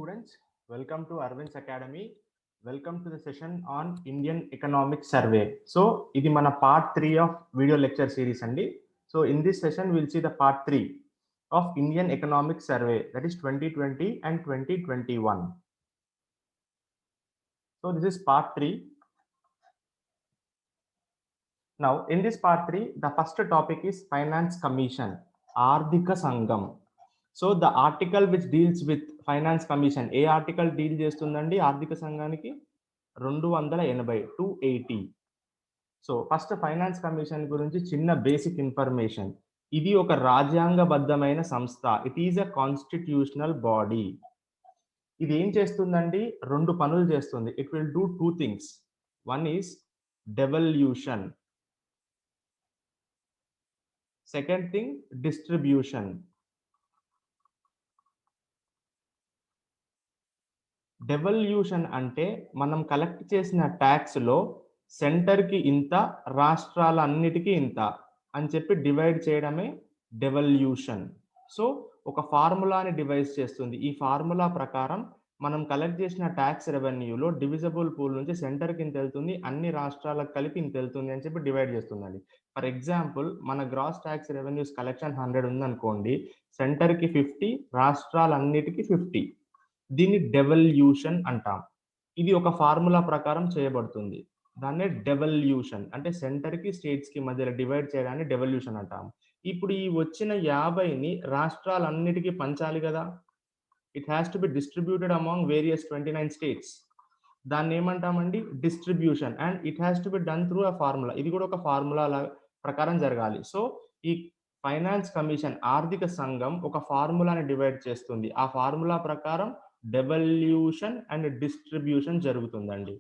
students, welcome to Arvind's Academy. Welcome to the session on Indian Economic Survey. So, ఇది మన part 3 of video lecture series అండి. So, in this session, we'll see the part 3 of Indian Economic Survey, that is 2020 and 2021. So, this is part 3. Now, in this part 3, the first topic is Finance Commission, Ardhika Sangam. So the article which deals with finance commission, A article deal చేస్తుందండి ఆర్థిక సంఘానికి? 280, 280. So first finance commission గురించి చిన్న basic information. ఇది ఒక రాజ్యాంగబద్ధమైన సంస్థ. It is a constitutional body. ఇది ఏం చేస్తుందండి? 2 పనులు చేస్తుంది. It will do 2 things. One is devolution, second thing distribution. Devolution అంటే మనం కలెక్ట్ చేసిన ట్యాక్స్లో సెంటర్కి ఇంత, రాష్ట్రాలన్నిటికీ ఇంత అని చెప్పి డివైడ్ చేయడమే డెవల్యూషన్. సో ఒక ఫార్ములాని డివైడ్ చేస్తుంది. ఈ ఫార్ములా ప్రకారం మనం కలెక్ట్ చేసిన ట్యాక్స్ రెవెన్యూలో డివిజబుల్ పూల్ నుంచి సెంటర్కి ఇంత వెళ్తుంది, అన్ని రాష్ట్రాలకు కలిపి ఇంత వెళ్తుంది అని చెప్పి డివైడ్ చేస్తుందండి. ఫర్ ఎగ్జాంపుల్, మన గ్రాస్ ట్యాక్స్ రెవెన్యూస్ కలెక్షన్ 100 ఉందనుకోండి, సెంటర్కి 50, రాష్ట్రాలన్నిటికీ 50. దీన్ని డెవల్యూషన్ అంటాం. ఇది ఒక ఫార్ములా ప్రకారం చేయబడుతుంది. దాన్నే డెవల్యూషన్ అంటే సెంటర్కి స్టేట్స్కి మధ్యలో డివైడ్ చేయడాన్ని డెవల్యూషన్ అంటాం. ఇప్పుడు ఈ వచ్చిన 50ని రాష్ట్రాలన్నిటికీ పంచాలి కదా. It has to be distributed among various 29 states. దాన్ని ఏమంటామండి? Distribution. And it has to be done through a formula. ఇది కూడా ఒక ఫార్ములా ప్రకారం జరగాలి. సో ఈ ఫైనాన్స్ కమిషన్, ఆర్థిక సంఘం ఒక ఫార్ములాని డివైడ్ చేస్తుంది. ఆ ఫార్ములా ప్రకారం డెవల్యూషన్ అండ్ డిస్ట్రిబ్యూషన్ జరుగుతుందండి.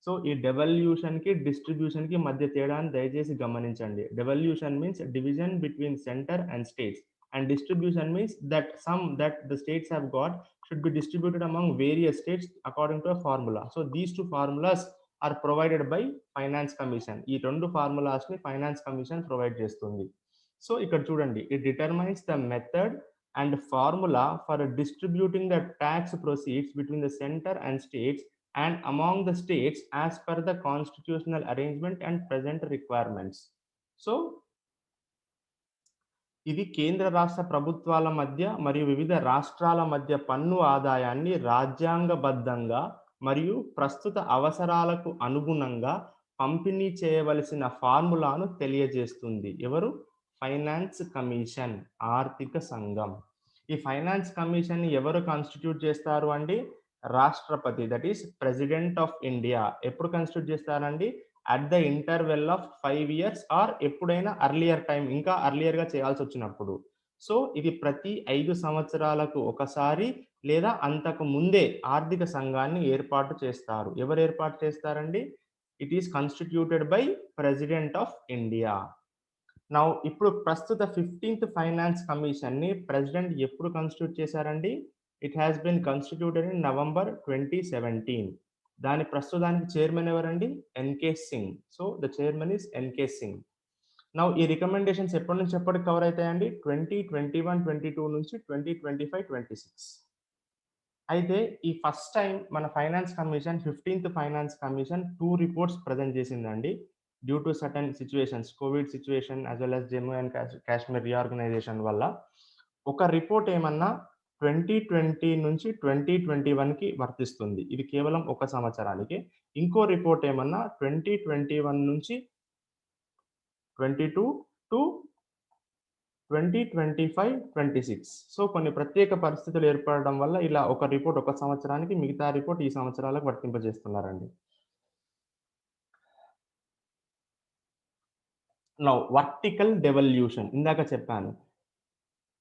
సో ఈ డెవల్యూషన్ కి డిస్ట్రిబ్యూషన్ కి మధ్య తేడాన్ని దయచేసి గమనించండి. Devolution means division between centre and states, and distribution means that sum that the states have got should be distributed among various states according to a formula. So these 2 formulas are provided by finance commission. ఈ 2 formulas ని finance commission provide చేస్తుంది. So ఇక్కడ చూడండి, it determines the method and formula for distributing the tax proceeds between the center and states and among the states as per the constitutional arrangement and present requirements. So ఇది కేంద్ర రాష్ట్ర ప్రభుత్వాల మధ్య మరియు వివిధ రాష్ట్రాల మధ్య పన్ను ఆదాయాన్ని రాజ్యాంగబద్ధంగా మరియు ప్రస్తుత అవసరాలకు అనుగుణంగా పంపిణీ చేయవలసిన ఫార్ములాను తెలియజేస్తుంది. ఎవరు? ఫైనాన్స్ కమిషన్, ఆర్థిక సంఘం. ఈ ఫైనాన్స్ కమిషన్ ఎవరు కాన్స్టిట్యూట్ చేస్తారు అండి? రాష్ట్రపతి, that is president of India. ఎప్పుడు కాన్స్టిట్యూట్ చేస్తారండి? At the interval of 5 years or ఎప్పుడైనా అర్లియర్ టైం, ఇంకా అర్లియర్ గా చేయాల్సి వచ్చినప్పుడు. సో ఇది ప్రతి 5 సంవత్సరాలకు ఒకసారి లేదా అంతకు ముందే ఆర్థిక సంఘాన్ని ఏర్పాటు చేస్తారు. ఎవరు ఏర్పాటు చేస్తారండి? It is constituted by president of India. Now ఇప్పుడు ప్రస్తుత 15th ఫైనాన్స్ కమిషన్ ని ప్రెసిడెంట్ ఎప్పుడు కాన్స్టిట్యూట్ చేశారండి? It has been constituted in November 2017. దాని ప్రస్తుతానికి చైర్మన్ ఎవరండి? NK Singh. So the chairman is NK Singh. Now ఈ రికమెండేషన్స్ ఎప్పటి నుంచి ఎప్పటికి కవర్ అవుతాయండి? 2021-22 నుంచి 2025-26. అయితే ఈ ఫస్ట్ టైం మన finance commission 15th finance commission 2 reports present చేసిందండి. Due to certain situations, Covid situation as well as Jammu and Kashmir reorganisation వల్ల ఒక రిపోర్ట్ ఏమన్నా 2020 నుంచి 2021కి వర్తిస్తుంది. ఇది కేవలం 1 సంవత్సరానికి. ఇంకో రిపోర్ట్ ఏమన్నా 2021 నుంచి 22 టు 2025-26. సో కొన్ని ప్రత్యేక పరిస్థితులు ఏర్పడడం వల్ల ఇలా ఒక రిపోర్ట్ 1 సంవత్సరానికి, మిగతా రిపోర్ట్ ఈ సంవత్సరాలకు వర్తింపజేస్తున్నారండి. నౌ వర్టికల్ డెవల్యూషన్, ఇందాక చెప్పాను,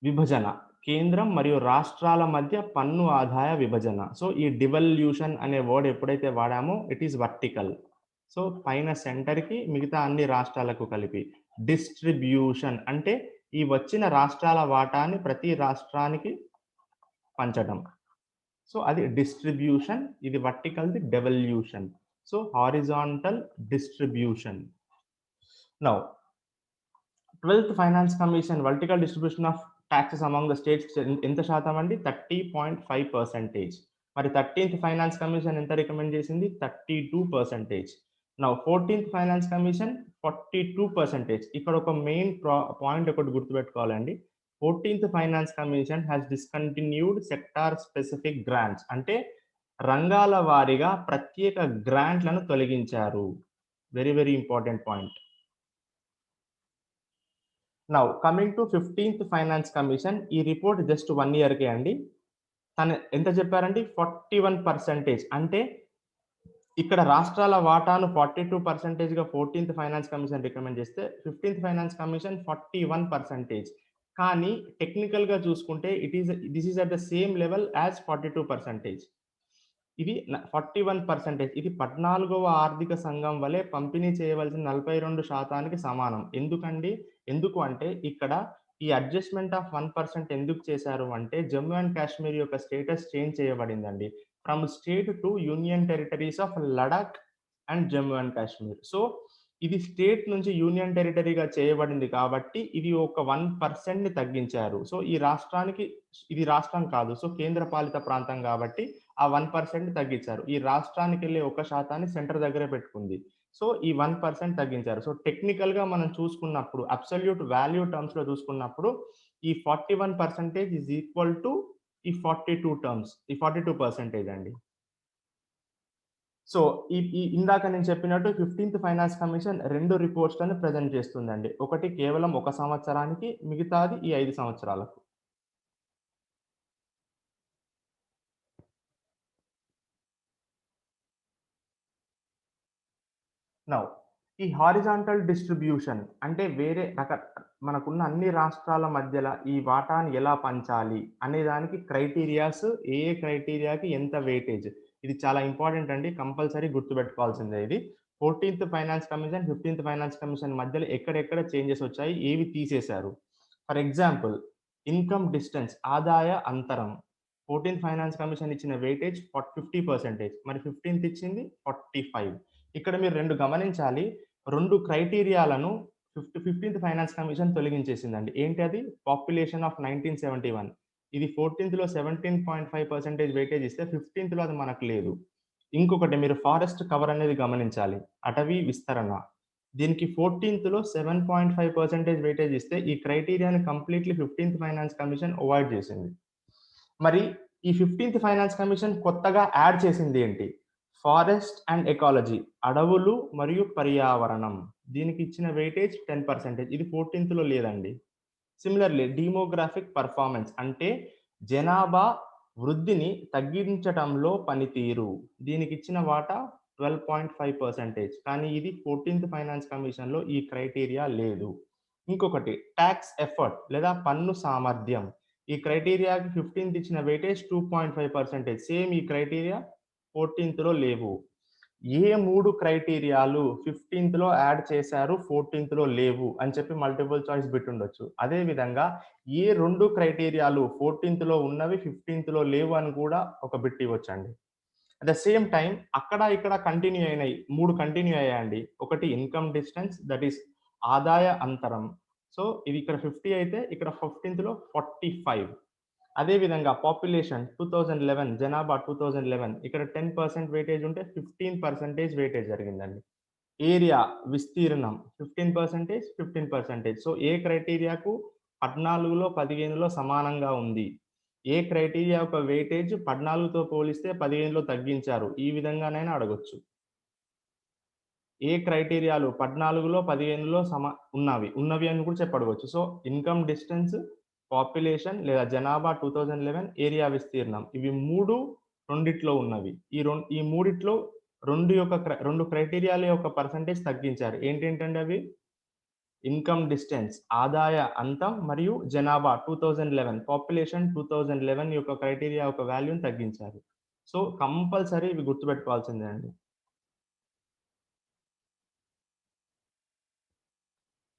విభజన, కేంద్రం మరియు రాష్ట్రాల మధ్య పన్ను ఆదాయ విభజన. సో ఈ డివల్యూషన్ అనే వర్డ్ ఎప్పుడైతే వాడామో ఇట్ ఈస్ వర్టికల్. సో పైన సెంటర్కి, మిగతా అన్ని రాష్ట్రాలకు కలిపి. డిస్ట్రిబ్యూషన్ అంటే ఈ వచ్చిన రాష్ట్రాల వాటాని ప్రతి రాష్ట్రానికి పంచడం. సో అది డిస్ట్రిబ్యూషన్. ఇది వర్టికల్ది devolution. So horizontal distribution. Now 12th finance commission vertical distribution of taxes among the states ఎంత శాతం అండి? 30.5%. మరి 13th ఫైనాన్స్ కమిషన్ ఎంత రికమెండ్ చేసింది? 32%. Now 14th finance commission 42%. ఇక్కడ ఒక మెయిన్ పాయింట్ ఒకటి గుర్తుపెట్టుకోవాలండి. 14th finance commission has discontinued sector specific grants. అంటే రంగాల వారీగా ప్రత్యేక గ్రాంట్లను తొలగించారు. Very very important point. Now coming to 15th finance commission, ఈ రిపోర్ట్ జస్ట్ 1 ఇయర్కే అండి. తను ఎంత చెప్పారండి? 41%. అంటే ఇక్కడ రాష్ట్రాల వాటాను 42%గా 14th ఫైనాన్స్ కమిషన్ రికమెండ్ చేస్తే 15th ఫైనాన్స్ కమిషన్ 41%. కానీ టెక్నికల్‌గా చూసుకుంటే this is at the same level as 42%. ఇది 41%. ఇది 14వ ఆర్థిక సంఘం వలె పంపిణీ చేయవలసిన 42%కి సమానం. ఎందుకు అంటే ఇక్కడ ఈ అడ్జస్ట్‌మెంట్ ఆఫ్ 1% ఎందుకు చేశారు అంటే జమ్మూ అండ్ కాశ్మీర్ యొక్క స్టేటస్ చేంజ్ చేయబడిందండి. From state to union territories of Ladakh and Jammu and Kashmir. So ఇది స్టేట్ నుంచి యూనియన్ టెరిటరీగా చేయబడింది కాబట్టి ఇది ఒక 1%ని తగ్గించారు. సో ఈ రాష్ట్రానికి, ఇది రాష్ట్రం కాదు, సో కేంద్ర పాలిత ప్రాంతం కాబట్టి ఆ 1% తగ్గించారు. ఈ రాష్ట్రానికి వెళ్ళే 1% సెంటర్ దగ్గరే పెట్టుకుంది. సో ఈ 1% తగ్గించారు. సో టెక్నికల్‌గా మనం చూసుకున్నప్పుడు అబ్సల్యూట్ వాల్యూ టర్మ్స్ లో చూసుకున్నప్పుడు ఈ 41% ఈజ్ ఈక్వల్ టు ఈ 42% అండి. సో ఇందాక నేను చెప్పినట్టు 15th ఫైనాన్స్ కమిషన్ 2 రిపోర్ట్స్‌లను ప్రెజెంట్ చేస్తుందండి. ఒకటి కేవలం 1 సంవత్సరానికి, మిగతాది ఈ 5 సంవత్సరాలకు. నౌ ఈ హారిజాంటల్ డిస్ట్రిబ్యూషన్ అంటే మనకున్న అన్ని రాష్ట్రాల మధ్యల ఈ వాటాని ఎలా పంచాలి అనే దానికి క్రైటీరియాస్, ఏ క్రైటీరియాకి ఎంత వెయిటేజ్, ఇది చాలా ఇంపార్టెంట్ అండి. కంపల్సరీ గుర్తుపెట్టుకోవాల్సిందే ఇది. 14th finance commission, 15th finance commission మధ్యలో ఎక్కడెక్కడ చేంజెస్ వచ్చాయి, ఏవి తీసేశారు. ఫర్ ఎగ్జాంపుల్ ఇన్కమ్ డిస్టెన్స్, ఆదాయ అంతరం. 14th ఫైనాన్స్ కమిషన్ ఇచ్చిన వెయిటేజ్ 50%, మరి 15th ఇచ్చింది 45. ఇక్కడ మీరు 2 గమనించాలి. 2 క్రైటీరియాలను 15th ఫైనాన్స్ కమిషన్ తొలగించేసిందండి. ఏంటి అది? Population of 1971. ఇది 14th 17.5% వెయిటేజ్ ఇస్తే 15th అది మనకు లేదు. ఇంకొకటి మీరు ఫారెస్ట్ కవర్ అనేది గమనించాలి. అటవీ విస్తరణ. దీనికి 14th 7.5% వెయిటేజ్ ఇస్తే ఈ క్రైటీరియాని completely 15th finance commission avoid చేసింది. మరి ఈ 15th ఫైనాన్స్ కమిషన్ కొత్తగా యాడ్ చేసింది ఏంటి? ఫారెస్ట్ అండ్ ఎకాలజీ, అడవులు మరియు పర్యావరణం. దీనికి ఇచ్చిన వెయిటేజ్ 10%. ఇది 14th లేదండి. సిమిలర్లీ డెమోగ్రాఫిక్ పర్ఫార్మెన్స్ అంటే జనాభా వృద్ధిని తగ్గించటంలో పనితీరు. దీనికి ఇచ్చిన వాటా 12.5%. కానీ ఇది 14th ఫైనాన్స్ కమిషన్‌లో ఈ క్రైటీరియా లేదు. ఇంకొకటి టాక్స్ ఎఫర్ట్ లేదా పన్ను సామర్థ్యం. ఈ క్రైటీరియాకి 15th ఇచ్చిన వెయిటేజ్ 2.5%. సేమ్ ఈ క్రైటీరియా 14th లేవు. ఏ 3 క్రైటీరియాలు 15th యాడ్ చేశారు, 14th లేవు అని చెప్పి మల్టిపుల్ చాయిస్ బిట్ ఉండొచ్చు. అదే విధంగా ఏ 2 క్రైటీరియాలు 14th ఉన్నవి 15th లేవు అని కూడా ఒక బిట్ ఇవ్వొచ్చండి. అట్ ద సేమ్ టైం అక్కడ ఇక్కడ కంటిన్యూ అయినాయి, 3 కంటిన్యూ అయ్యాయండి. ఒకటి ఇన్కమ్ డిస్టెన్స్, దట్ ఈస్ ఆదాయ అంతరం. సో ఇది ఇక్కడ 50 అయితే ఇక్కడ 15th 45. అదే విధంగా పాపులేషన్ 2011, జనాభా 2011, ఇక్కడ 10% వెయిటేజ్ ఉంటే 15% వెయిటేజ్ జరిగిందండి. ఏరియా విస్తీర్ణం 15%, 15%. సో ఏ క్రైటీరియాకు 14లో 15లో సమానంగా ఉంది. ఏ క్రైటీరియా యొక్క వెయిటేజ్ 14తో పోలిస్తే 15లో తగ్గించారు. ఈ విధంగానైనా అడగొచ్చు. ఏ క్రైటీరియాలు 14లో 15లో ఉన్నవి అని కూడా చెప్పడవచ్చు. సో ఇన్కమ్ డిస్టెన్స్, పాపులేషన్ లేదా జనాభా 2011, ఏరియా విస్తీర్ణం, ఇవి 3 రెండిట్లో ఉన్నవి. ఈ మూడిట్లో 2 క్రైటీరియాల యొక్క పర్సెంటేజ్ తగ్గించారు. ఏంటంటే అవి ఇన్కమ్ డిస్టెన్స్, ఆదాయ అంతం, మరియు జనాభా 2011, పాపులేషన్ 2011 యొక్క క్రైటీరియా యొక్క వాల్యూని తగ్గించారు. సో కంపల్సరీ ఇవి గుర్తుపెట్టుకోవాల్సిందే అండి.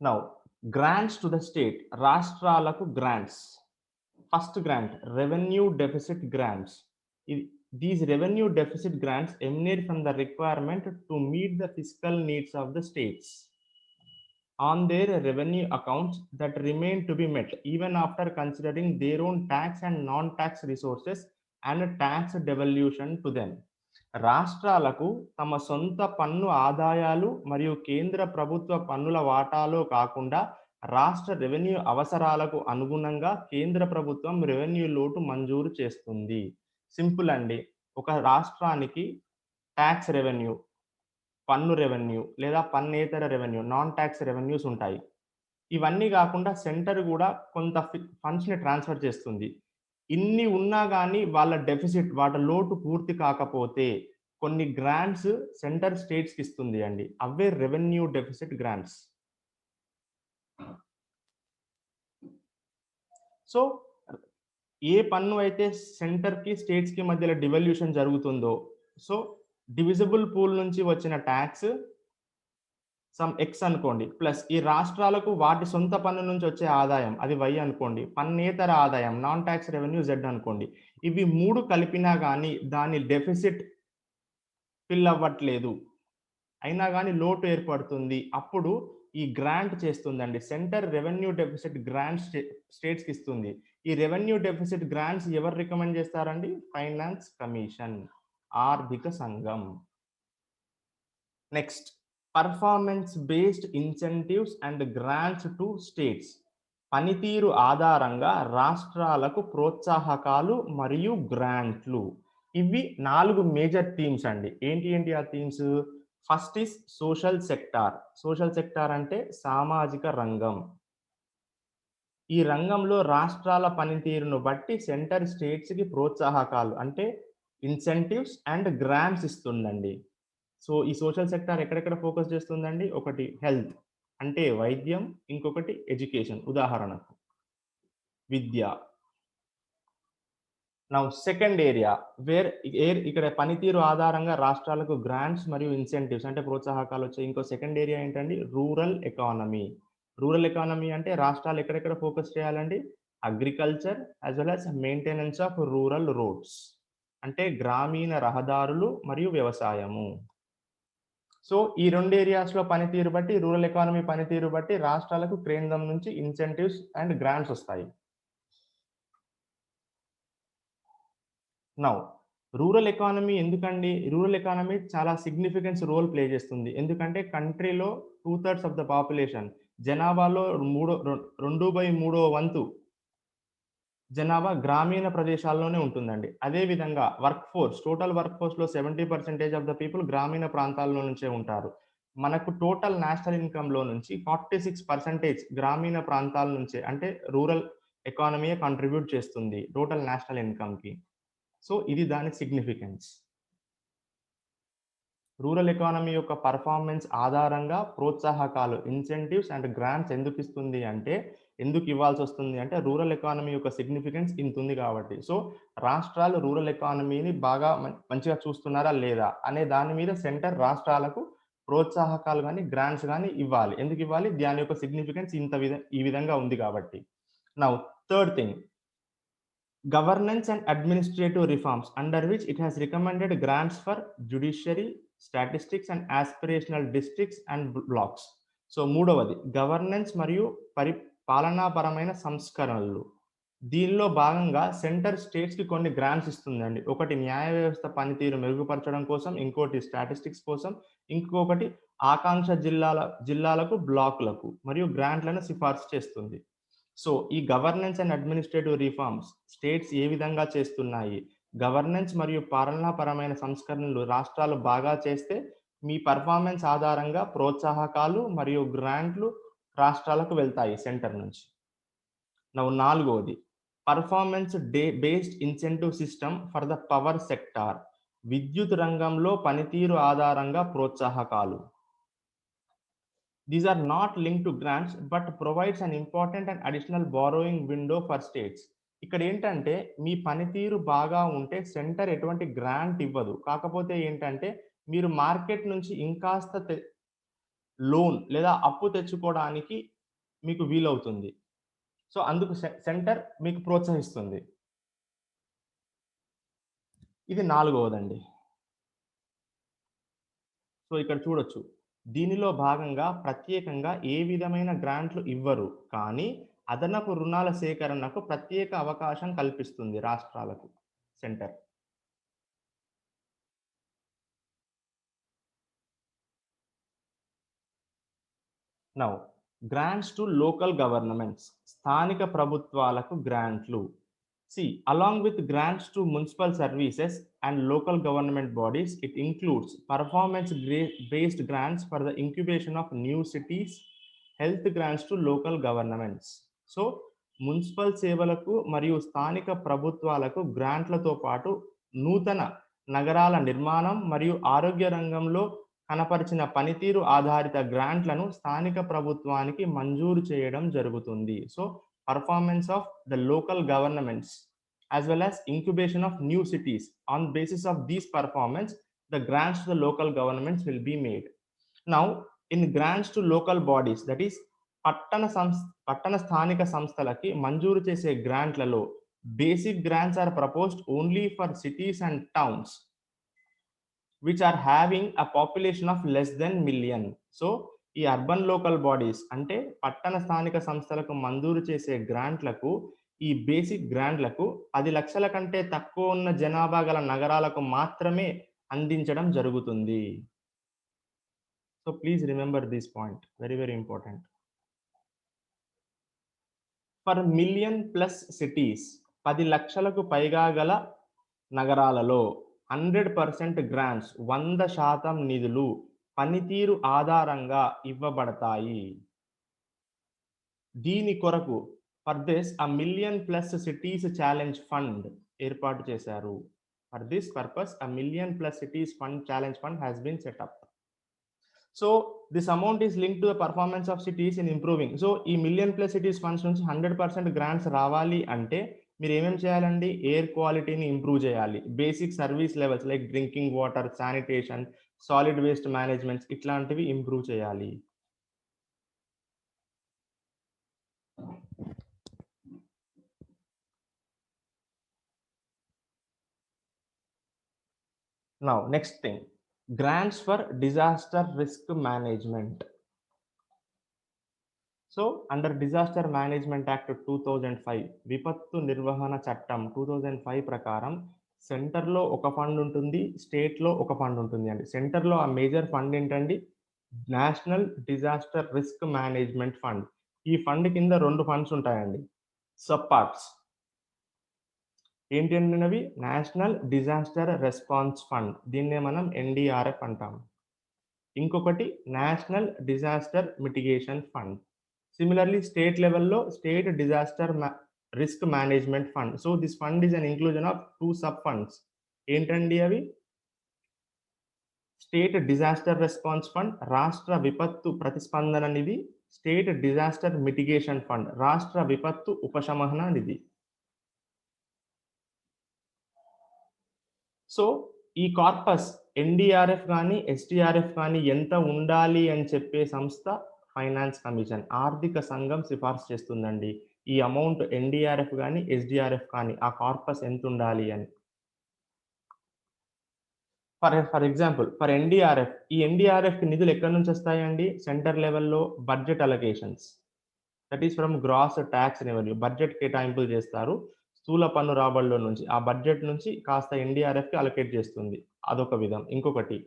Now grants to the state, రాష్ట్రాలకు grants. First grant revenue deficit grants. These revenue deficit grants emanate from the requirement to meet the fiscal needs of the states. on their revenue accounts that remain to be met even after considering their own tax and non-tax resources and tax devolution to them. రాష్ట్రాలకు తమ సొంత పన్ను ఆదాయాలు మరియు కేంద్ర ప్రభుత్వ పన్నుల వాటాలో కాకుండా రాష్ట్ర రెవెన్యూ అవసరాలకు అనుగుణంగా కేంద్ర ప్రభుత్వం రెవెన్యూ లోటు మంజూరు చేస్తుంది. సింపుల్ అండి. ఒక రాష్ట్రానికి ట్యాక్స్ రెవెన్యూ, పన్ను రెవెన్యూ లేదా పన్నేతర రెవెన్యూ, నాన్ ట్యాక్స్ రెవెన్యూస్ ఉంటాయి. ఇవన్నీ కాకుండా సెంటర్ కూడా కొంత ఫండ్స్‌ని ట్రాన్స్‌ఫర్ చేస్తుంది. ఇన్ని ఉన్నా గానీ వాళ్ళ డెఫిసిట్, వాటి లోటు పూర్తి కాకపోతే కొన్ని గ్రాంట్స్ సెంటర్ స్టేట్స్‌కి ఇస్తుంది అండి. అవే రెవెన్యూ డెఫిసిట్ గ్రాంట్స్. సో ఏ పన్ను అయితే సెంటర్‌కి, స్టేట్స్‌కి మధ్యలో డివల్యూషన్ జరుగుతుందో, సో డివిజిబుల్ పూల్ నుంచి వచ్చిన టాక్స్ సమ్ ఎక్స్ అనుకోండి. ప్లస్ ఈ రాష్ట్రాలకు వాటి సొంత పన్ను నుంచి వచ్చే ఆదాయం అది వై అనుకోండి. పన్నేతర ఆదాయం నాన్ టాక్స్ రెవెన్యూ జెడ్ అనుకోండి. ఇవి 3 కలిపినా గానీ దాని డెఫిసిట్ ఫిల్ అవ్వట్లేదు. అయినా గానీ లోటు ఏర్పడుతుంది. అప్పుడు ఈ గ్రాంట్ చేస్తుందండి. సెంటర్ రెవెన్యూ డెఫిసిట్ గ్రాంట్స్ స్టేట్స్‌కి ఇస్తుంది. ఈ రెవెన్యూ డెఫిసిట్ గ్రాంట్స్ ఎవరు రికమెండ్ చేస్తారండి? ఫైనాన్స్ కమిషన్, ఆర్థిక సంఘం. Next, performance based incentives and grants to states. పనితీరు ఆధారంగా రాష్ట్రాలకు ప్రోత్సాహకాలు మరియు గ్రాంట్లు. ఇవి 4 మేజర్ థీమ్స్ అండి. ఏంటి ఆ themes? First is social sector. Social sector అంటే సామాజిక రంగం. ఈ రంగంలో రాష్ట్రాల పనితీరును బట్టి సెంటర్ స్టేట్స్‌కి ప్రోత్సాహకాలు అంటే ఇన్సెంటివ్స్ అండ్ గ్రాంట్స్ ఇస్తుందండి. సో ఈ సోషల్ సెక్టార్ ఎక్కడెక్కడ ఫోకస్ చేస్తుందండి? ఒకటి హెల్త్ అంటే వైద్యం, ఇంకొకటి ఎడ్యుకేషన్ ఉదాహరణకు విద్య. నౌ సెకండ్ ఏరియా ఇక్కడ పనితీరు ఆధారంగా రాష్ట్రాలకు గ్రాంట్స్ మరియు ఇన్సెంటివ్స్ అంటే ప్రోత్సాహకాలు వచ్చాయి. ఇంకో సెకండ్ ఏరియా ఏంటండి? Rural economy. రూరల్ ఎకానమీ అంటే రాష్ట్రాలు ఎక్కడెక్కడ ఫోకస్ చేయాలండి? Agriculture as well as maintenance of rural roads అంటే గ్రామీణ రహదారులు మరియు వ్యవసాయము. సో ఈ 2 ఏరియాస్‌లో పనితీరు బట్టి, రూరల్ ఎకానమీ పనితీరు బట్టి రాష్ట్రాలకు కేంద్రం నుంచి ఇన్సెంటివ్స్ అండ్ గ్రాంట్స్ వస్తాయి. నౌ రూరల్ ఎకానమీ ఎందుకండి? రూరల్ ఎకానమీ చాలా సిగ్నిఫికెన్స్ రోల్ ప్లే చేస్తుంది. ఎందుకంటే కంట్రీలో 2/3 ఆఫ్ ద పాపులేషన్ జనాభాలో 2/3 వంతు జనాభా గ్రామీణ ప్రదేశాల్లోనే ఉంటుందండి. అదే విధంగా టోటల్ వర్క్ ఫోర్స్‌లో 70% ఆఫ్ ద పీపుల్ గ్రామీణ ప్రాంతాల్లో నుంచే ఉంటారు. మనకు టోటల్ నేషనల్ ఇన్‌కమ్‌లో నుంచి 46% గ్రామీణ ప్రాంతాల నుంచే అంటే రూరల్ ఎకానమీయే కాంట్రిబ్యూట్ చేస్తుంది టోటల్ నేషనల్ ఇన్‌కమ్‌కి. సో ఇది దాని సిగ్నిఫికెన్స్. రూరల్ ఎకానమీ యొక్క పర్ఫార్మెన్స్ ఆధారంగా ప్రోత్సాహకాలు, ఇన్సెంటివ్స్ అండ్ గ్రాంట్స్ ఎందుకు ఇస్తుంది అంటే, ఎందుకు ఇవ్వాల్సి వస్తుంది అంటే రూరల్ ఎకానమీ యొక్క సిగ్నిఫికెన్స్ ఇంత ఉంది కాబట్టి. సో రాష్ట్రాలు రూరల్ ఎకానమీని బాగా మంచిగా చూస్తున్నారా లేదా అనే దాని మీద సెంటర్ రాష్ట్రాలకు ప్రోత్సాహకాలు గాని, గ్రాంట్స్ గాని ఇవ్వాలి. ఎందుకు ఇవ్వాలి? దాని యొక్క సిగ్నిఫికెన్స్ ఈ విధంగా ఉంది కాబట్టి. Now third thing, governance and administrative reforms under which it has recommended grants for judiciary, statistics and aspirational districts and blocks. So మూడవది గవర్నెన్స్ మరియు పాలనాపరమైన సంస్కరణలు. దీనిలో భాగంగా సెంటర్ స్టేట్స్‌కి కొన్ని గ్రాంట్స్ ఇస్తుందండి. ఒకటి న్యాయ వ్యవస్థ పనితీరు మెరుగుపరచడం కోసం, ఇంకోటి స్టాటిస్టిక్స్ కోసం, ఇంకొకటి ఆకాంక్ష జిల్లాలకు, బ్లాకులకు మరియు గ్రాంట్లను సిఫార్సు చేస్తుంది. సో ఈ governance and administrative reforms states ఏ విధంగా చేస్తున్నాయి? గవర్నెన్స్ మరియు పాలనాపరమైన సంస్కరణలు రాష్ట్రాలు బాగా చేస్తే మీ పర్ఫార్మెన్స్ ఆధారంగా ప్రోత్సాహకాలు మరియు గ్రాంట్లు రాష్ట్రాలకు వెళ్తాయి సెంటర్ నుంచి. నాలుగవది performance based incentive system for the power sector. విద్యుత్ రంగంలో పనితీరు ఆధారంగా ప్రోత్సాహకాలు. These are not linked to grants but provides an important and additional borrowing window for states. ఇక్కడ ఏంటంటే మీ పనితీరు బాగా ఉంటే సెంటర్ ఎటువంటి గ్రాంట్ ఇవ్వదు. కాకపోతే ఏంటంటే మీరు మార్కెట్ నుంచి ఇంకాస్త లోన్ లేదా అప్పు తెచ్చుకోవడానికి మీకు వీలవుతుంది. సో అందుకు సెంటర్ మీకు ప్రోత్సహిస్తుంది. ఇది నాలుగవదండి. సో ఇక్కడ చూడొచ్చు దీనిలో భాగంగా ప్రత్యేకంగా ఏ విధమైన గ్రాంట్లు ఇవ్వరు, కానీ అదనపు రుణాల సేకరణకు ప్రత్యేక అవకాశం కల్పిస్తుంది రాష్ట్రాలకు centre. Now grants to local governments, స్థానిక ప్రభుత్వాలకు గ్రాంట్లు. See, along with grants to municipal services and local government bodies, it includes performance-based grants for the incubation of new cities, health grants to local governments. So, municipal సేవలకు మరియు స్థానిక ప్రభుత్వాలకు గ్రాంట్లతో పాటు నూతన నగరాల నిర్మాణం మరియు ఆరోగ్య రంగంలో కనపరిచిన పనితీరు ఆధారిత గ్రాంట్లను స్థానిక ప్రభుత్వానికి మంజూరు చేయడం జరుగుతుంది. So performance of the local governments as well as incubation of new cities. On basis of these performance, the grants to the local governments will be made. Now, in grants to local bodies, that is పట్టణ స్థానిక సంస్థలకి మంజూరు చేసే గ్రాంట్లలో basic grants are proposed only for cities and towns which are having a population of less than million. So ఈ urban local bodies అంటే పట్టణ స్థానిక సంస్థలకు మంజూరు చేసే గ్రాంట్లకు, ఈ బేసిక్ గ్రాంట్లకు 10 లక్షల కంటే తక్కువ ఉన్న జనాభా గల నగరాలకు మాత్రమే అందించడం జరుగుతుంది. So please remember this point, very very important. For million plus cities, 10 లక్షలకు పైగా గల నగరాలలో 100% గ్రాంట్స్, 100% నిధులు పనితీరు ఆధారంగా ఇవ్వబడతాయి. దీని కొరకు for this a million plus cities challenge fund ఏర్పాటు చేశారు. For this purpose a million plus cities fund challenge fund has been set up. So this amount is linked to the performance of cities in improving. So ఈ million plus cities funds నుంచి 100% grants రావాలి అంటే మీరు ఏమేమి చేయాలండి? Air క్వాలిటీని improve చేయాలి, basic service levels like drinking water, sanitation, solid waste management ఇట్లాంటివి ఇంప్రూవ్ చేయాలి. Now next thing, grants for disaster risk management. So under disaster management act 2005, విపత్తు నిర్వహణ చట్టం 2005 ప్రకారం సెంటర్లో ఒక ఫండ్ ఉంటుంది, స్టేట్లో ఒక ఫండ్ ఉంటుంది అండి. సెంటర్లో ఆ మేజర్ ఫండ్ ఏంటండి? National disaster risk management fund. ఈ ఫండ్ కింద 2 ఫండ్స్ ఉంటాయండి, సబ్ పార్ట్స్. ఏంటండి అవి? నేషనల్ డిజాస్టర్ రెస్పాన్స్ ఫండ్, దీన్నే మనం ఎన్డీఆర్ఎఫ్ అంటాం. ఇంకొకటి national disaster mitigation fund. Similarly, state level lo state disaster risk management fund. So this fund is an inclusion of 2 sub funds. ఏంటండి అవి? స్టేట్ డిజాస్టర్ రెస్పాన్స్ ఫండ్, రాష్ట్ర విపత్తు ప్రతిస్పందన నిధి. State disaster mitigation fund, రాష్ట్ర విపత్తు ఉపశమన నిధి. సో ఈ corpus NDRF కానీ ఎస్టీఆర్ఎఫ్ కానీ ఎంత ఉండాలి అని చెప్పే సంస్థ ఫైనాన్స్ కమిషన్, ఆర్థిక సంఘం సిఫార్సు చేస్తుందండి. ఈ అమౌంట్ ఎన్డీఆర్ఎఫ్ కానీ ఎస్డిఆర్ఎఫ్ కానీ ఆ కార్పస్ ఎంత ఉండాలి అని. ఫర్ ఎగ్జాంపుల్ ఫర్ ఎన్డీఆర్ఎఫ్, ఈ ఎన్డీఆర్ఎఫ్ నిధులు ఎక్కడి నుంచి వస్తాయండి? సెంటర్ లెవెల్లో budget allocations, that is from gross tax revenue. Budget కేటాయింపులు చేస్తారు స్థూల పన్ను రాబడుల నుంచి, ఆ బడ్జెట్ నుంచి కాస్త ఎన్డీఆర్ఎఫ్కి అలొకేట్ చేస్తుంది, అదొక విధం. ఇంకొకటి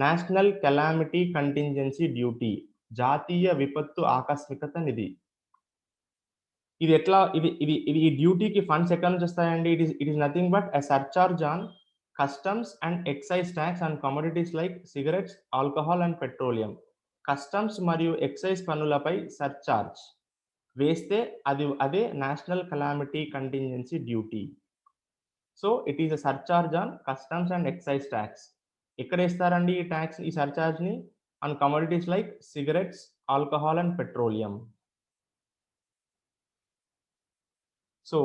నేషనల్ కెలామిటీ కంటింజెన్సీ డ్యూటీ, జాతీయ విపత్తు ఆకస్మికత నిధి. ఇది ఎట్లా? ఇది ఈ డ్యూటీకి ఫండ్స్ ఎక్కడి నుంచి వస్తాయండి? It is nothing but a surcharge on customs and excise tax on commodities like cigarettes, alcohol and petroleum. Customs మరియు ఎక్సైజ్ పన్నులపై సర్చార్జ్ వేస్తే అదే national calamity contingency duty. So it is a surcharge on customs and excise tax. ఎక్కడ వేస్తారండి ఈ tax, ఈ surcharge ని? on commodities like cigarettes, alcohol and petroleum. So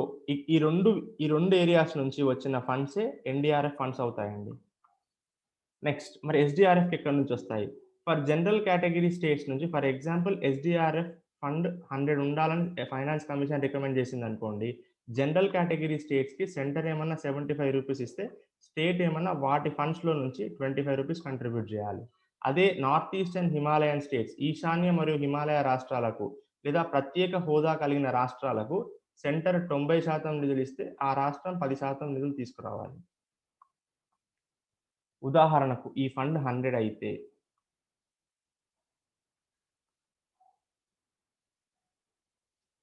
ఈ రెండు ఏరియాస్ నుంచి వచ్చిన ఫండ్సే ఎన్డీఆర్ఎఫ్ ఫండ్స్ అవుతాయండి. నెక్స్ట్ మరి ఎస్డిఆర్ఎఫ్ ఎక్కడి నుంచి వస్తాయి? ఫర్ జనరల్ కేటగిరీ స్టేట్స్ నుంచి, ఫర్ ఎగ్జాంపుల్ ఎస్డిఆర్ఎఫ్ ఫండ్ 100 ఉండాలని ఫైనాన్స్ కమిషన్ రికమెండ్ చేసింది అనుకోండి. జనరల్ కేటగిరీ స్టేట్స్కి సెంటర్ ఏమన్నా 75 రూపీస్ ఇస్తే, స్టేట్ ఏమన్నా వాటి ఫండ్స్లో నుంచి 25 రూపీస్ కంట్రిబ్యూట్ చేయాలి. అదే నార్త్ ఈస్టర్న్ హిమాలయన్ స్టేట్స్, ఈశాన్య మరియు హిమాలయ రాష్ట్రాలకు లేదా ప్రత్యేక హోదా కలిగిన రాష్ట్రాలకు సెంటర్ 90% నిధులు ఇస్తే ఆ రాష్ట్రం 10% నిధులు తీసుకురావాలి. ఉదాహరణకు ఈ ఫండ్ 100 అయితే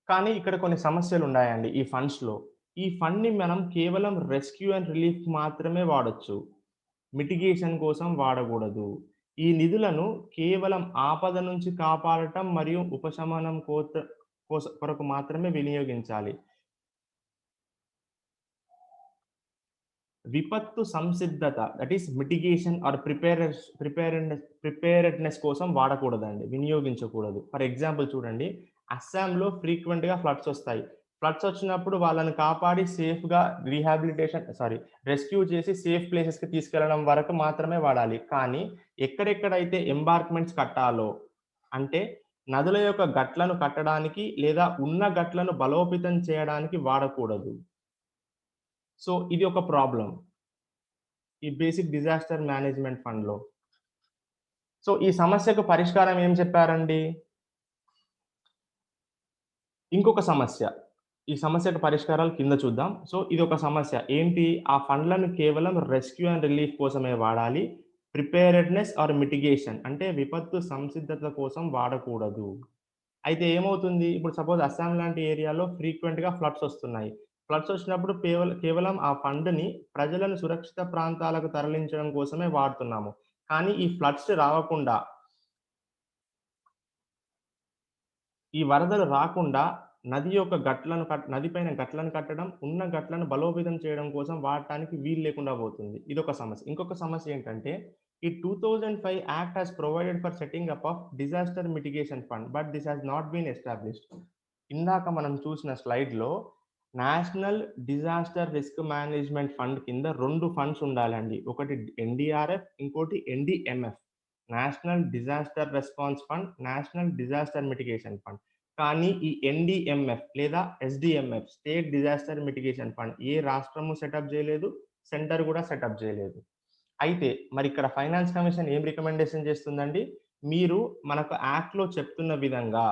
కానీ ఇక్కడ కొన్ని సమస్యలున్నాయండి ఈ ఫండ్స్‌లో. ఈ ఫండ్‌ని మనం కేవలం రెస్క్యూ అండ్ రిలీఫ్‌కి మాత్రమే వాడొచ్చు. మిటిగేషన్ కోసం వాడకూడదు. ఈ నిధులను కేవలం ఆపద నుంచి కాపాడటం మరియు ఉపశమనం కొరకు మాత్రమే వినియోగించాలి. విపత్తు సంసిద్ధత that is mitigation or preparedness కోసం వాడకూడదండి. వినియోగించకూడదు. ఫర్ ఎగ్జాంపుల్ చూడండి, అస్సాంలో ఫ్రీక్వెంట్‌గా ఫ్లడ్స్ ఒస్తాయి. ఫ్లడ్స్ వచ్చినప్పుడు వాళ్ళని కాపాడి సేఫ్‌గా రెస్క్యూ చేసి సేఫ్ ప్లేసెస్‌కి తీసుకెళ్లడం వరకు మాత్రమే వాడాలి. కానీ ఎక్కడెక్కడైతే ఎంబార్క్‌మెంట్స్ కట్టాలో, అంటే నదుల యొక్క గట్లను కట్టడానికి లేదా ఉన్న గట్లను బలోపేతం చేయడానికి వాడకూడదు. సో, ఇది ఒక ప్రాబ్లమ్. ఈ బేసిక్ డిజాస్టర్ మేనేజ్‌మెంట్ ఫండ్‌లో. సో, ఈ సమస్యకు పరిష్కారం ఏం చెప్పారండి? ఇంకొక సమస్య. ఈ సమస్యకు పరిష్కారాలు కింద చూద్దాం. సో, ఇదొక సమస్య. ఏంటి? ఆ ఫండ్‌లను కేవలం రెస్క్యూ అండ్ రిలీఫ్ కోసమే వాడాలి. ప్రిపేర్డ్‌నెస్ ఆర్ మిటిగేషన్ అంటే విపత్తు సంసిద్ధత కోసం వాడకూడదు. అయితే ఏమవుతుంది? ఇప్పుడు సపోజ్ అస్సాం లాంటి ఏరియాలో ఫ్రీక్వెంట్‌గా ఫ్లడ్స్ ఒస్తున్నాయి. ఫ్లడ్స్ ఒచ్చినప్పుడు కేవలం ఆ ఫండ్‌ని ప్రజలను సురక్షిత ప్రాంతాలకు తరలించడం కోసమే వాడుతున్నాము. కానీ ఈ ఫ్లడ్స్ రావకుండా, ఈ వరదలు రాకుండా నది పైన గట్లను కట్టడం, ఉన్న గట్లను బలోపేతం చేయడం కోసం వాడటానికి వీలు లేకుండా పోతుంది. ఇదొక సమస్య. ఇంకొక సమస్య ఏంటంటే, ఈ 2005 act has provided for setting up of disaster mitigation fund. But this has not been established. ఇందాక మనం చూసిన స్లైడ్‌లో national disaster risk management fund కింద 2 ఫండ్స్ ఉండాలండి. ఒకటి ఎన్‌డీఆర్ఎఫ్, ఇంకోటి NDMF. National disaster response fund, national disaster mitigation fund. కానీ ఈ ఎన్‌డీఎంఎఫ్ లేదా SDMF state disaster mitigation fund ఏ రాష్ట్రము సెటప్ జేయలేదు. సెంటర్ గూడా సెటప్ జేయలేదు. అయితే మరిక్కడ ఫైనాన్స్ కమిషన్ ఏం రికమెండేషన్ చేస్తుందండి? మీరు మనకు యాక్ట్‌లో చెప్తున్న విధంగా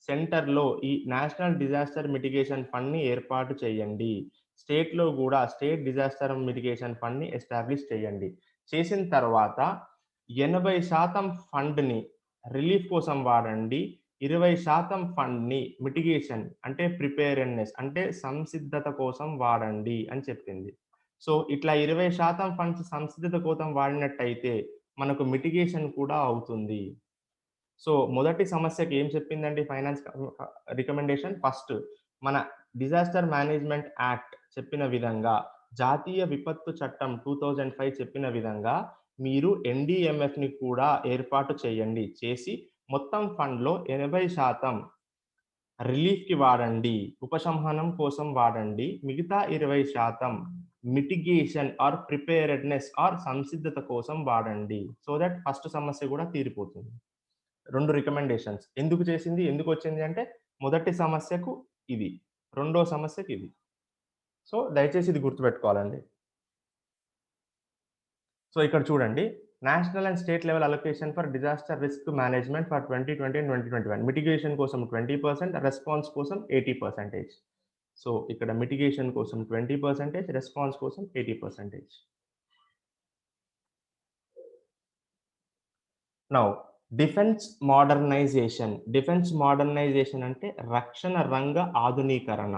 సెంటర్‌లో ఈ నేషనల్ డిజాస్టర్ మిటిగేషన్ ఫండ్‌ని ఏర్పాటు చేయండి. స్టేట్‌లో గూడా స్టేట్ డిజాస్టర్ మిటిగేషన్ ఫండ్‌ని ఎస్టాబ్లిష్ చేయండి. చేసిన తర్వాత 80% ఫండ్‌ని రిలీఫ్ కోసం వాడండి. 20% ఫండ్‌ని మిటిగేషన్ అంటే ప్రిపేర్డ్‌నెస్ అంటే సంసిద్ధత కోసం వాడండి అని చెప్పింది. సో, ఇట్లా 20% ఫండ్స్ సంసిద్ధత కోసం వాడినట్టయితే మనకు మిటిగేషన్ కూడా అవుతుంది. సో, మొదటి సమస్యకి ఏం చెప్పిందండి ఫైనాన్స్ రికమెండేషన్? ఫస్ట్ మన డిజాస్టర్ మేనేజ్మెంట్ యాక్ట్ చెప్పిన విధంగా, జాతీయ విపత్తు చట్టం 2005 చెప్పిన విధంగా మీరు ఎన్‌డీఎంఎఫ్‌ని కూడా ఏర్పాటు చేయండి. చేసి మొత్తం ఫండ్‌లో 80% రిలీఫ్‌కి వాడండి. ఉపశమనం కోసం వాడండి. మిగతా 20% మిటిగేషన్ ఆర్ ప్రిపేర్డ్‌నెస్ ఆర్ సంసిద్ధత కోసం వాడండి. సో థట్ ఫస్ట్ సమస్య కూడా తీరిపోతుంది. 2 రికమెండేషన్స్. ఎందుకు చేసింది? ఎందుకొచ్చింది అంటే, మొదటి సమస్యకు ఇది. రెండో సమస్యకి ఇది. సో, దయచేసి ఇది గుర్తుపెట్టుకోవాలండి. సో, ఇక్కడ చూడండి. National and state level allocation for disaster risk management for 2020 and 2021. Mitigation కోసం 20%, రెస్పాన్స్ కోసం 80%. సో, ఇక్కడ మిటిగేషన్ కోసం 20%, రెస్పాన్స్ కోసం 80%. నౌ డిఫెన్స్ మోడర్నైజేషన్ అంటే రక్షణ రంగ ఆధునీకరణ.